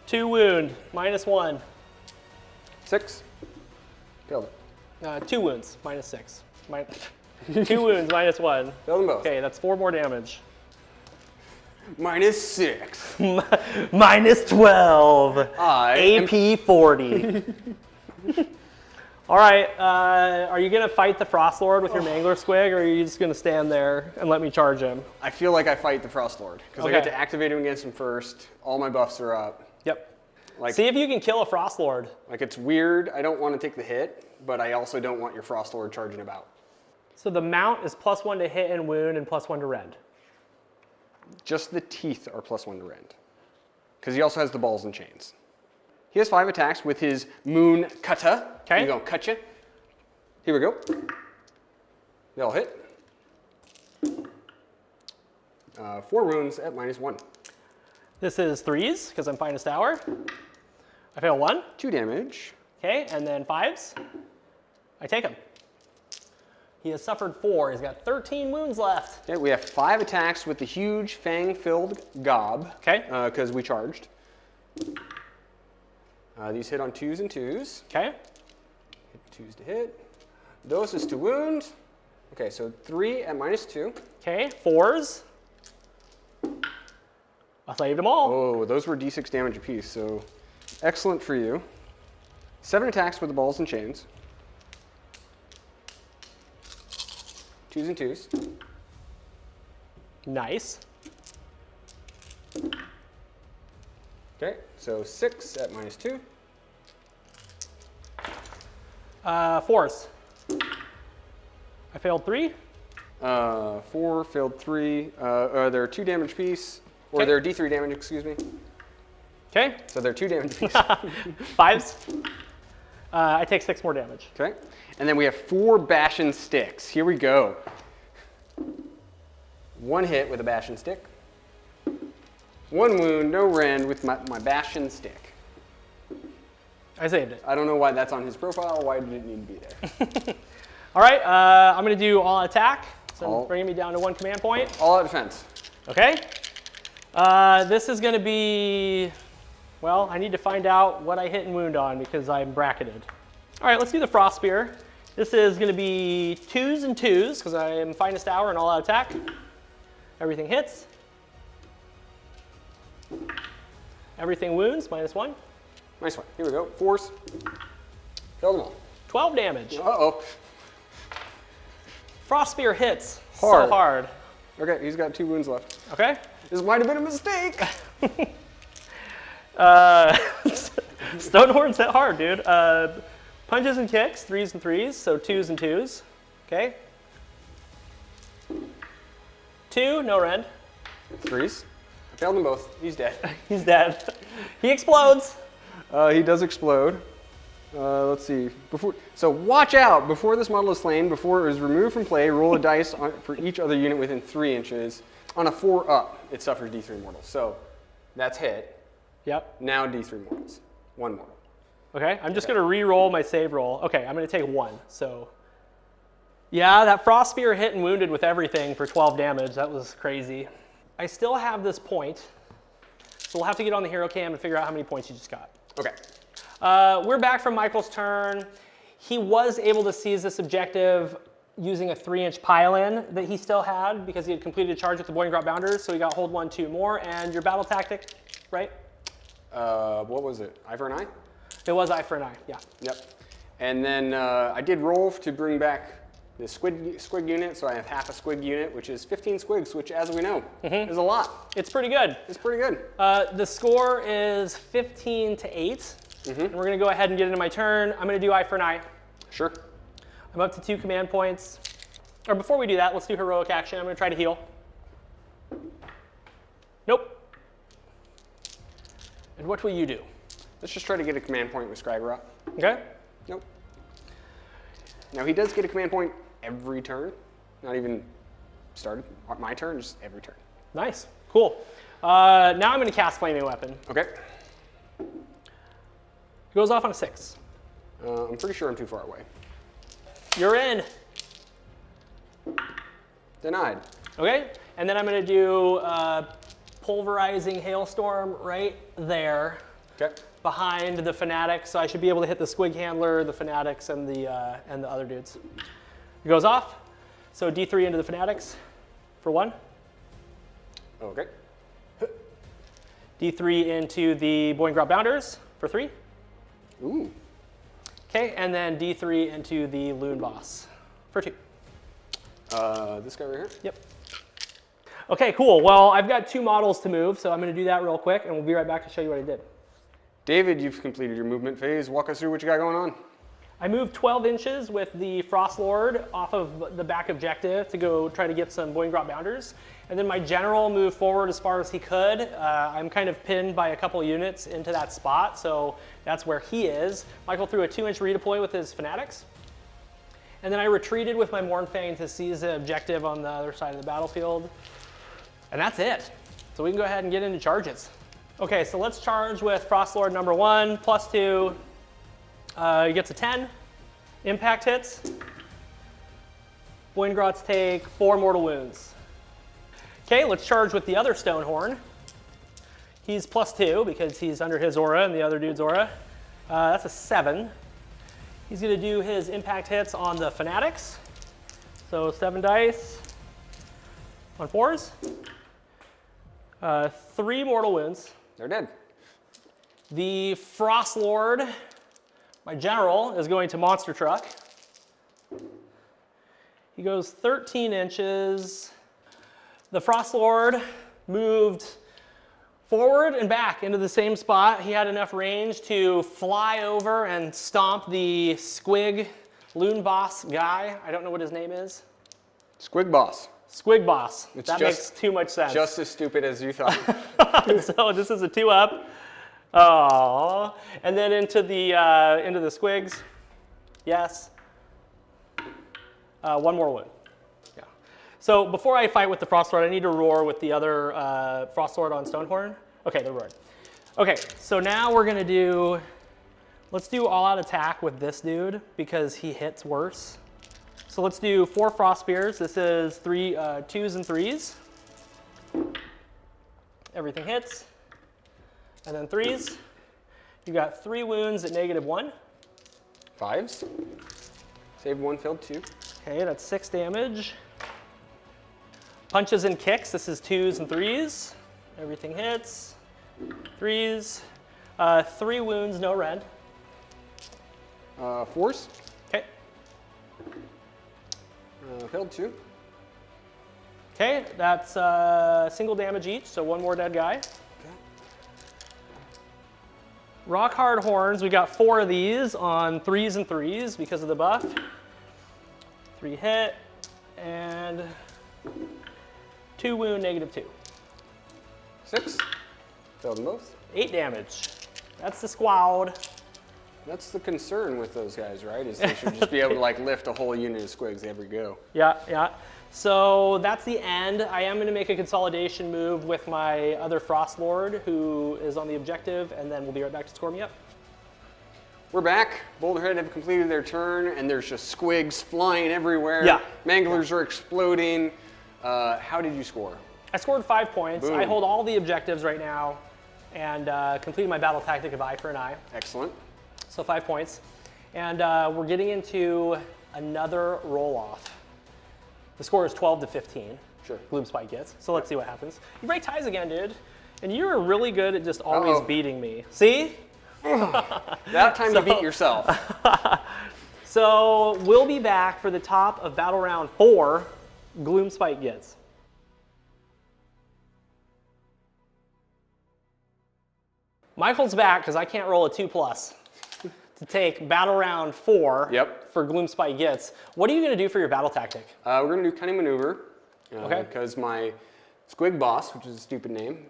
2 wound, -1. 6. Failed it. 2 wounds, -6. 2 wounds, -1. Failed them both. Okay, that's 4 more damage. -6. -12. I AP 40. All right, are you gonna fight the Frost Lord with your Mangler Squig, or are you just gonna stand there and let me charge him? I feel like I fight the Frost Lord because I Okay. get to activate him against him first. All my buffs are up. Yep. Like, See if you can kill a Frost Lord. like it's weird. I don't want to take the hit, but I also don't want your Frost Lord charging about. So the mount is +1 to hit and wound and +1 to rend. Just the teeth are +1 to rend. Because he also has the balls and chains. He has 5 attacks with his Moon Kata. Okay. He's gonna cut you. Here we go. They all hit. 4 wounds at -1. This is 3s, because I'm Finest Hour. I fail 1. 2 damage. Okay, and then 5s. I take him. He has suffered 4. He's got 13 wounds left. Okay, we have 5 attacks with the huge fang-filled gob. Okay. Because we charged. These hit on 2s and 2s. Okay. Hit 2s to hit. Those is to wound. Okay, so 3 at -2. Okay, 4s. I saved them all. Oh, those were d6 damage apiece, so excellent for you. 7 attacks with the balls and chains. 2s and 2s. Nice. Okay, so 6 at -2. 4s. I failed 3. 4 failed 3. They're 2 damage apiece, or Okay. they're d3 damage, excuse me. Okay. So they're 2 damage apiece. 5s. I take 6 more damage. Okay, and then we have 4 Bastion Sticks. Here we go. 1 hit with a Bastion Stick. 1 wound, no rend with my Bastion Stick. I saved it. I don't know why that's on his profile. Why did it need to be there? All right, I'm going to do all attack. So All- bringing me down to 1 command point. All out defense. Okay. This is going to be, well, I need to find out what I hit and wound on because I'm bracketed. All right, let's do the Frost Spear. This is going to be 2s and 2s because I am Finest Hour and all out attack. Everything hits. Everything wounds, -1. Nice one. Here we go. 4s. Killed them all. 12 damage. Uh-oh. Frost Spear hits Hard. so hard. Okay, he's got 2 wounds left. Okay. This might have been a mistake. Stonehorns hit hard, dude. Punches and kicks, 3s and 3s, so 2s and 2s. Okay. 2, no rend. 3s. I failed them both. He's dead. He's dead. He explodes. He does explode. Let's see. So watch out! Before this model is slain, before it is removed from play, roll a dice for each other unit within 3 inches. On a 4 up, it suffers D3 mortals. So that's hit. Yep. Now D3 mortals. 1 mortal. Okay, I'm just going to re-roll my save roll. Okay, I'm going to take 1. So, yeah, that Frost Spear hit and wounded with everything for 12 damage. That was crazy. I still have this point, so we'll have to get on the hero cam and figure out how many points you just got. Okay. We're back from Michael's turn. He was able to seize this objective using a 3-inch pile-in that he still had because he had completed a charge with the Boiling Drop Bounders, so he got hold 1, 2 more, and your battle tactic, right? What was it? Eye for an eye? It was eye for an eye, yeah. Yep. And then I did roll to bring back the squig unit, so I have half a squig unit, which is 15 squigs, which, as we know, is a lot. It's pretty good. It's pretty good. The score is 15 to 8. And we're going to go ahead and get into my turn. I'm going to do eye for an eye. Sure. I'm up to 2 command points. Or before we do that, let's do heroic action. I'm going to try to heal. Nope. And what will you do? Let's just try to get a command point with Scriberot. Okay? Nope. Now, he does get a command point every turn. Not even started. My turn, just every turn. Nice. Cool. Now I'm going to cast Flaming Weapon. Okay. It goes off on a 6. I'm pretty sure I'm too far away. You're in. Denied. Okay? And then I'm going to do Pulverizing Hailstorm right there. Okay. behind the Fanatics, so I should be able to hit the Squig Handler, the Fanatics, and the other dudes. It goes off, so D3 into the Fanatics for 1. Okay. D3 into the Boingrot Bounders for 3. Ooh. Okay, and then D3 into the Loon Boss for 2. This guy right here? Yep. Okay, cool. Well, I've got 2 models to move, so I'm going to do that real quick, and we'll be right back to show you what I did. David, you've completed your movement phase. Walk us through what you got going on. I moved 12 inches with the Frost Lord off of the back objective to go try to get some Boingrot Bounders. And then my general moved forward as far as he could. I'm kind of pinned by a couple units into that spot, so that's where he is. Michael threw a 2-inch redeploy with his Fanatics. And then I retreated with my Mournfang to seize the objective on the other side of the battlefield. And that's it. So we can go ahead and get into charges. Okay, so let's charge with Frost Lord number 1, +2. He gets a 10. Impact hits. Boingrots take 4 mortal wounds. Okay, let's charge with the other Stonehorn. He's +2 because he's under his aura and the other dude's aura. That's a 7. He's going to do his impact hits on the Fanatics. So 7 dice on 4s. 3 mortal wounds. They're dead. The Frost Lord, my general, is going to Monster Truck. He goes 13 inches. The Frost Lord moved forward and back into the same spot. He had enough range to fly over and stomp the Squig Loon Boss guy. I don't know what his name is. Squig Boss. Squig Boss. It's that makes too much sense. Just as stupid as you thought. So this is a 2-up. Oh, and then into the Squigs. Yes. 1 more wound. Yeah. So before I fight with the Frost Lord, I need to roar with the other Frost Lord on Stonehorn. Okay, they're roared. Okay, so now we're gonna do. Let's do all-out attack with this dude because he hits worse. So let's do 4 Frost Spears. This is 2s and 3s. Everything hits. And then 3s. You got 3 wounds at -1. 5s. Save 1, filled 2. Okay, that's 6 damage. Punches and kicks. This is 2s and 3s. Everything hits. 3s. 3 wounds, no rend. 4s. Okay. Filled 2. Okay, that's single damage each, so 1 more dead guy. Okay. Rock Hard Horns, we got 4 of these on 3s and 3s because of the buff. 3 hit, and 2 wound, -2. 6. Filled them both. 8 damage. That's the squad. That's the concern with those guys, right? Is they should just be able to like lift a whole unit of squigs every go. Yeah, yeah. So that's the end. I am going to make a consolidation move with my other Frost Lord who is on the objective, and then we'll be right back to score me up. We're back. Boulderhead have completed their turn, and there's just squigs flying everywhere. Yeah. Manglers are exploding. How did you score? I scored 5 points. Boom. I hold all the objectives right now and completed my battle tactic of Eye for an Eye. Excellent. So 5 points. And we're getting into another roll-off. The score is 12-15. Sure. Gloomspite gets. So let's see what happens. You break ties again, dude. And you're really good at just always beating me. See? That time you beat yourself. So we'll be back for the top of battle round 4, Gloomspite gets. Michael's back because I can't roll a 2+ to take battle round 4 for Gloomspite gets. What are you going to do for your battle tactic? We're going to do Cunning Maneuver Okay. because my Squig Boss, which is a stupid name,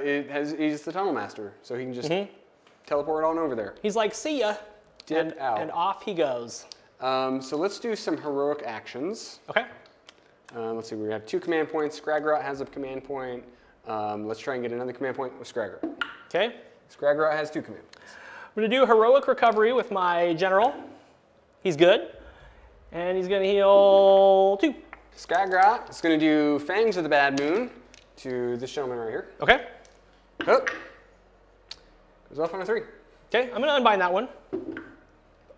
he's the Tunnel Master, so he can just teleport on over there. He's like, see ya, Dip out. and off he goes. So let's do some heroic actions. Okay. Let's see, we have 2 command points. Scragrot has a command point. Let's try and get another command point with Scragrot. Okay. Scragrot has 2 command points. I'm going to do heroic recovery with my general. He's good. And he's going to heal 2. Scragrot is going to do Fangs of the Bad Moon to this gentleman right here. Okay. Hup. Goes off on a 3. Okay, I'm gonna unbind that one.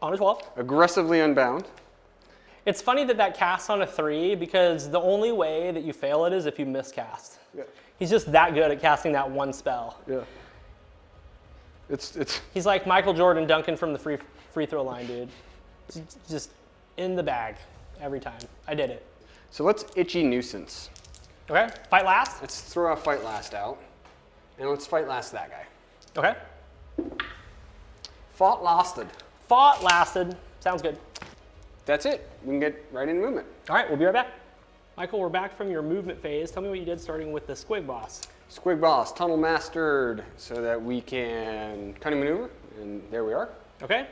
On a 12. Aggressively unbound. It's funny that that casts on a 3 because the only way that you fail it is if you miscast. Yeah. He's just that good at casting that one spell. Yeah. It's He's like Michael Jordan dunking from the free throw line, dude. Just in the bag every time. I did it. So let's Itchy Nuisance. Okay, fight last. Let's throw a Fight Last out. And let's Fight Last that guy. Okay. Fought Lasted. Fought lasted. Sounds good. That's it. We can get right into movement. All right, we'll be right back. Michael, we're back from your movement phase. Tell me what you did starting with the Squig Boss. Squig Boss, Tunnel Mastered, so that we can cunning maneuver, and there we are. Okay.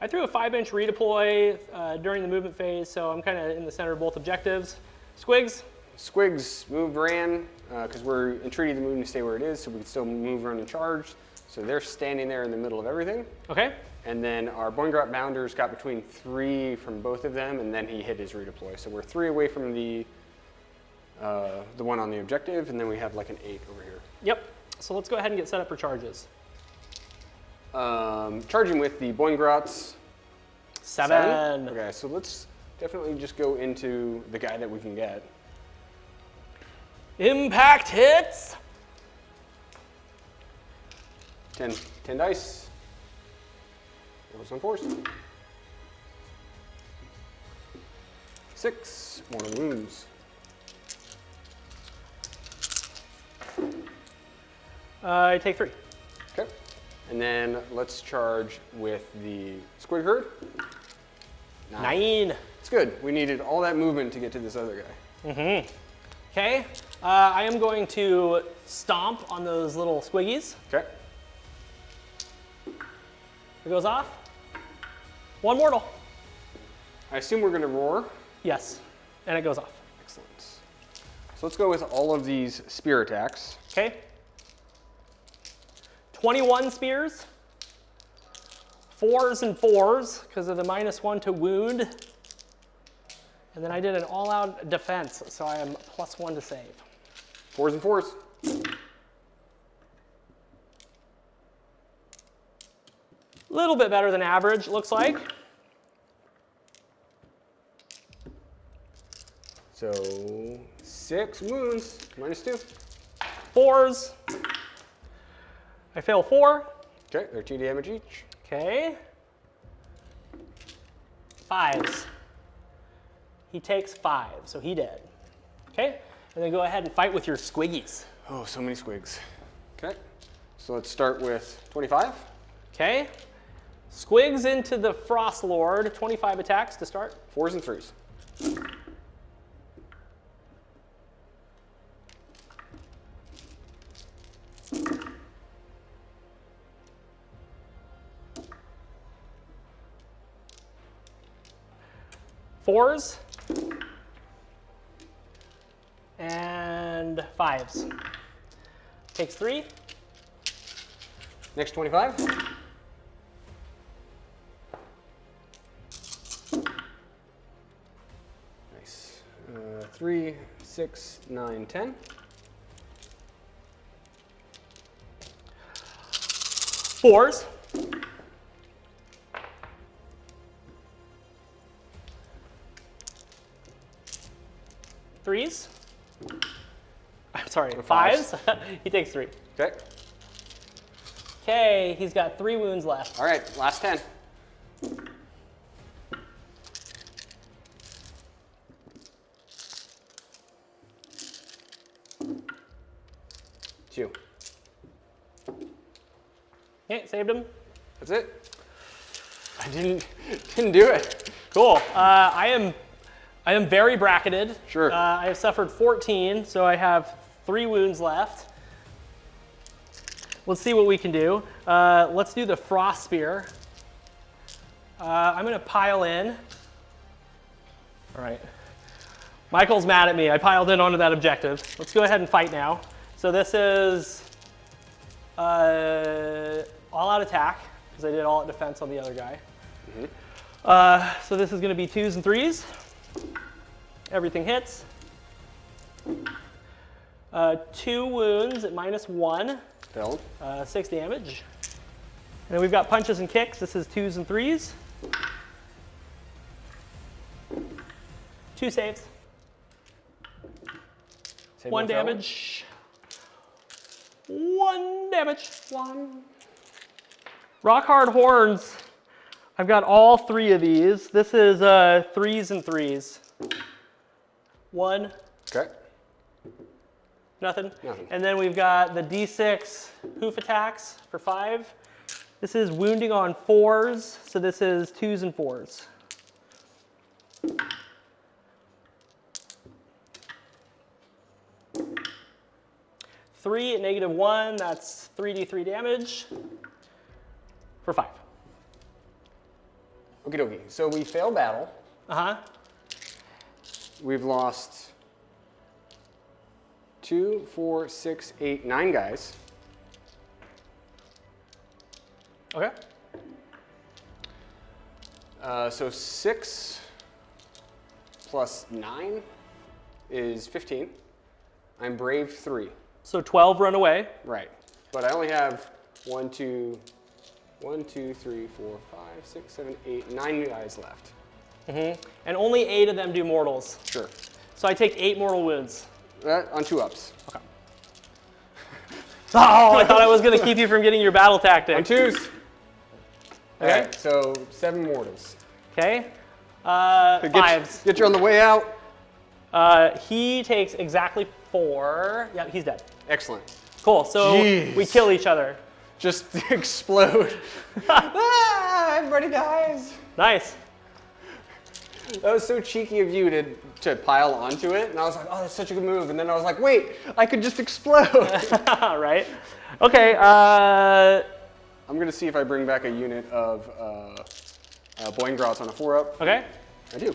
I threw a 5-inch redeploy during the movement phase, so I'm kind of in the center of both objectives. Squigs. Squigs moved, ran, because we're entreating the movement to stay where it is, so we can still move, run, and charge. So they're standing there in the middle of everything. Okay. And then our Boingrot Bounders got between 3 from both of them, and then he hit his redeploy. So we're 3 away from the one on the objective, and then we have like an 8 over here. Yep. So let's go ahead and get set up for charges. Charging with the Boingrots. 7. Okay, so let's definitely just go into the guy that we can get. Impact hits. 10 dice. Rolls on 4s. 6 mortal wounds. I take 3. Okay. And then let's charge with the Squig Herd. 9. It's good. We needed all that movement to get to this other guy. Mm-hmm. Okay. I am going to stomp on those little squiggies. Okay. It goes off. 1 mortal. I assume we're going to roar. Yes. And it goes off. Excellent. So let's go with all of these spear attacks. Okay. 21 spears. 4s and 4s because of the -1 to wound. And then I did an all-out defense, so I am +1 to save. 4s and 4s. A little bit better than average, looks like. So 6 wounds, -2. 4s. I fail 4. Okay, they're 2 damage each. Okay. 5s. He takes 5, so he dead. Okay, and then go ahead and fight with your squiggies. Oh, so many squigs. Okay, so let's start with 25. Okay. Squigs into the Frost Lord. 25 attacks to start. 4s and 3s. Fours and 5s. Takes 3. Next 25. Nice. 3, 6, 9, 10. 4s. 3s. I'm sorry, 5s. He takes 3. Okay. Okay, he's got 3 wounds left. All right, last 10. Two. Okay, saved him. That's it. I didn't do it. Cool. I am very bracketed. Sure. I have suffered 14, so I have 3 wounds left. Let's see what we can do. Let's do the Frost Spear. I'm going to pile in. All right. Michael's mad at me. I piled in onto that objective. Let's go ahead and fight now. So this is all-out attack, because I did all-out defense on the other guy. Mm-hmm. So this is going to be 2s and 3s. Everything hits. 2 wounds at -1. Failed. 6 damage. then we've got punches and kicks. This is 2s and 3s. 2 saves. Save 1 for that one. damage. 1 damage. 1. Rock hard horns. I've got all 3 of these. This is 3s and 3s. 1. Okay. Nothing. Nothing. And then we've got the D6 hoof attacks for 5. This is wounding on 4s, so this is 2s and 4s. 3 at -1, that's 3d3 damage for 5. Okie dokie. So we fail battle. Uh-huh. We've lost 2, 4, 6, 8, 9 guys. Okay. So 6 plus 9 is 15. I'm brave 3. So 12 run away. Right. But I only have 1, 2, 3, 4, 5, 6, 7, 8, 9 guys left. And only 8 of them do mortals. Sure. So I take 8 mortal wounds. On 2-ups. Okay. Oh, I thought I was going to keep you from getting your battle tactic. On 2s. Okay. All right, so 7 mortals. Okay. 5s. Get you on the way out. He takes exactly 4. Yeah, he's dead. Excellent. Cool. So Jeez. we kill each other. Just explode. Everybody dies. Nice. That was so cheeky of you to pile onto it, and I was like, oh, that's such a good move. And then I was like, wait, I could just explode. Right. Okay. I'm gonna see if I bring back a unit of Boingrots on a 4-up. Okay. I do.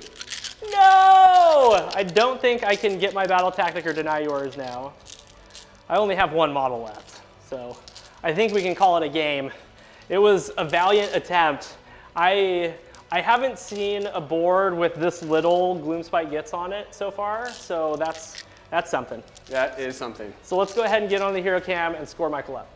No! I don't think I can get my battle tactic or deny yours now. I only have 1 model left, so I think we can call it a game. It was a valiant attempt. I haven't seen a board with this little Gloomspite Gitz on it so far, so that's something. That is something. So let's go ahead and get on the hero cam and score Michael up.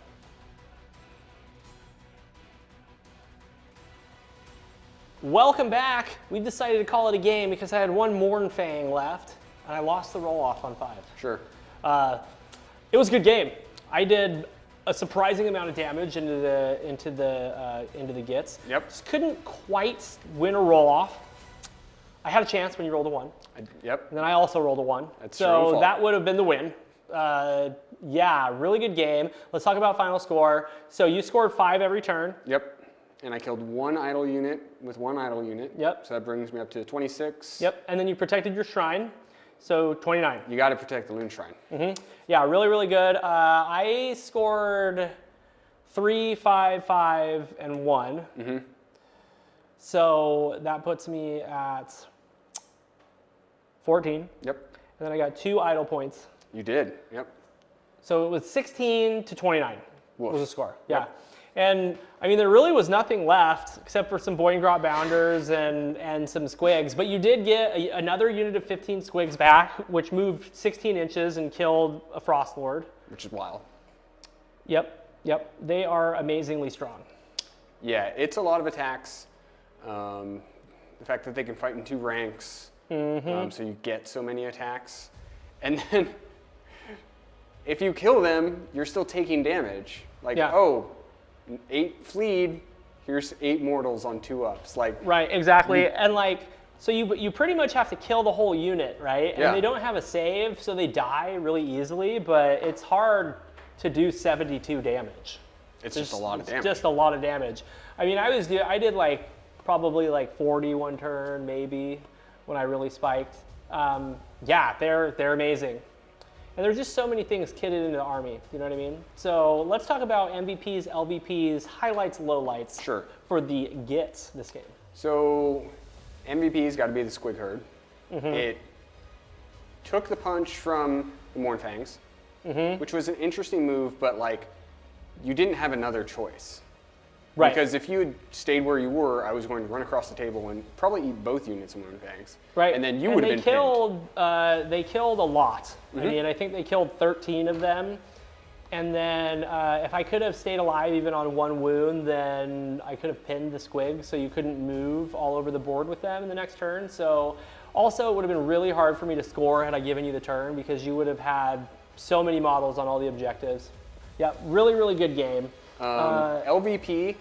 Welcome back. We decided to call it a game because I had 1 Mournfang left, and I lost the roll-off on 5. Sure. It was a good game. I did a surprising amount of damage into the Gitz. Yep. Just couldn't quite win a roll-off. I had a chance when you rolled a 1. Yep. And then I also rolled a 1. That's your own so fault. that would have been the win. Yeah, really good game. Let's talk about final score. So you scored 5 every turn. Yep. And I killed 1 idle unit with 1 idle unit. Yep. So that brings me up to 26. Yep. And then you protected your shrine. So 29. You got to protect the Loon Shrine. Yeah, really, really good. I scored 3, 5, 5, and 1. So that puts me at 14. Yep. And then I got 2 idle points. You did. Yep. So it was 16 to 29 Woof. was the score. Yeah. Yep. And I mean, there really was nothing left except for some Boingrot Bounders and some Squigs. But you did get another unit of 15 Squigs back, which moved 16 inches and killed a Frost Lord. Which is wild. Yep. Yep. They are amazingly strong. Yeah, it's a lot of attacks. The fact that they can fight in 2 ranks, so you get so many attacks. And then if you kill them, you're still taking damage. Like, Yeah. oh, 8 fleed, here's 8 mortals on 2-ups. Like, Right, exactly. And like, so you pretty much have to kill the whole unit, right? And Yeah. they don't have a save, so they die really easily, but it's hard to do 72 damage. it's just a lot of damage. Just a lot of damage. I mean, I did like probably like 40 one turn maybe when I really spiked. Yeah, they're amazing. And there's just so many things kitted into the army, you know what I mean? So let's talk about MVPs, LVPs, highlights, lowlights Sure. for the Gitz this game. So MVP's got to be the Squig Herd. It took the punch from the Mournfangs, which was an interesting move, but like you didn't have another choice. Right. Because if you had stayed where you were, I was going to run across the table and probably eat both units of Mournfangs. Right. And then you would have been killed. They killed a lot. I mean, I think they killed 13 of them. And then if I could have stayed alive even on 1 wound, then I could have pinned the squig so you couldn't move all over the board with them in the next turn. So also it would have been really hard for me to score had I given you the turn because you would have had so many models on all the objectives. Yeah, really, really good game. LVP,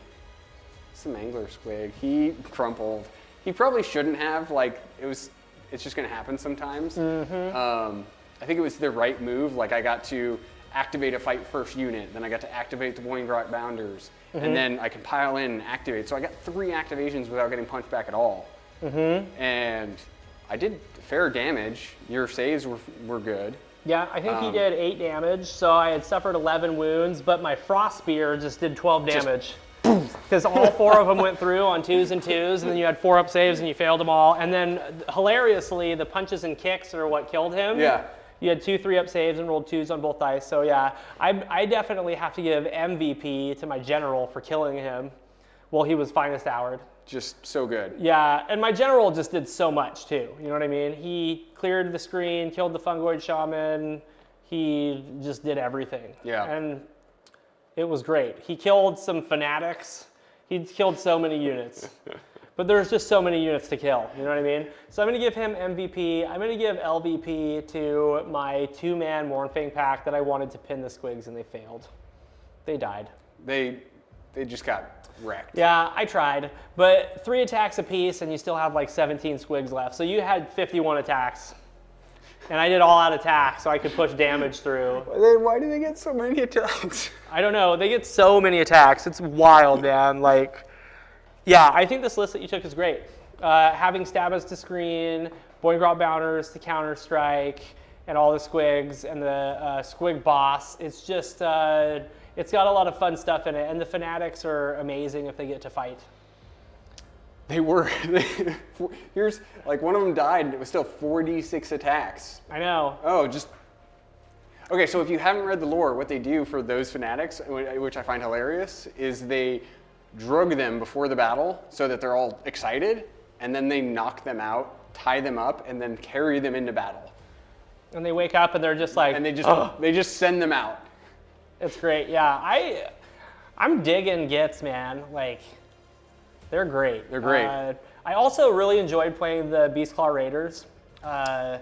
some angler squig. He crumpled. He probably shouldn't have. Like it's just going to happen sometimes. I think it was the right move. Like I got to activate a fight first unit, then I got to activate the Boingrot Bounders, and then I can pile in and activate. So I got 3 activations without getting punched back at all. And I did fair damage. Your saves were good. Yeah, I think he did 8 damage, so I had suffered 11 wounds, but my Frost Spear just did 12 damage. Because all 4 of them went through on 2s and 2s, and then you had 4 up saves and you failed them all. And then, hilariously, the punches and kicks are what killed him. Yeah. You had 2 3-up saves and rolled 2s on both dice. So yeah, I definitely have to give MVP to my general for killing him while he was finest houred. Just so good. Yeah, and my general just did so much too. You know what I mean? He cleared the screen, killed the Fungoid Shaman. He just did everything. Yeah. And it was great. He killed some fanatics. He killed so many units. But there's just so many units to kill, you know what I mean? So I'm going to give him MVP. I'm going to give LVP to my 2-man Mournfang pack that I wanted to pin the squigs and they failed. They died. They just got wrecked. Yeah, I tried, but 3 attacks apiece and you still have like 17 squigs left. So you had 51 attacks. And I did all out attack so I could push damage through. Why do they get so many attacks? I don't know. They get so many attacks. It's wild, man. Like, yeah, I think this list that you took is great. Having Stabbas to screen, Boingrot Bounders to counter strike, and all the squigs, and the squig boss. It's just, it's got a lot of fun stuff in it, and the fanatics are amazing if they get to fight. They were. Here's, like, one of them died, and it was still 4d6 attacks. I know. Oh, just... Okay, so if you haven't read the lore, what they do for those fanatics, which I find hilarious, is they drug them before the battle so that they're all excited, and then they knock them out, tie them up, and then carry them into battle. And they wake up and they're just like, and they just send them out. It's great. Yeah, I'm digging Gitz, man. Like, they're great. They're great. I also really enjoyed playing the Beastclaw Raiders. I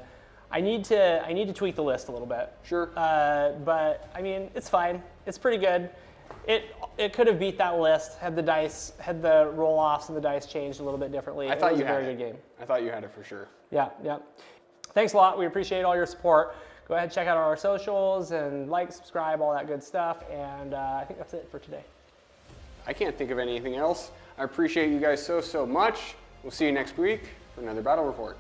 need to tweak the list a little bit. Sure. But I mean, it's fine. It's pretty good. It could have beat that list had the roll-offs and the dice changed a little bit differently. I thought it was you a had very it. good game. I thought you had it for sure. Yeah, yeah. Thanks a lot. We appreciate all your support. Go ahead and check out our socials and like, subscribe, all that good stuff. And I think that's it for today. I can't think of anything else. I appreciate you guys so much. We'll see you next week for another battle report.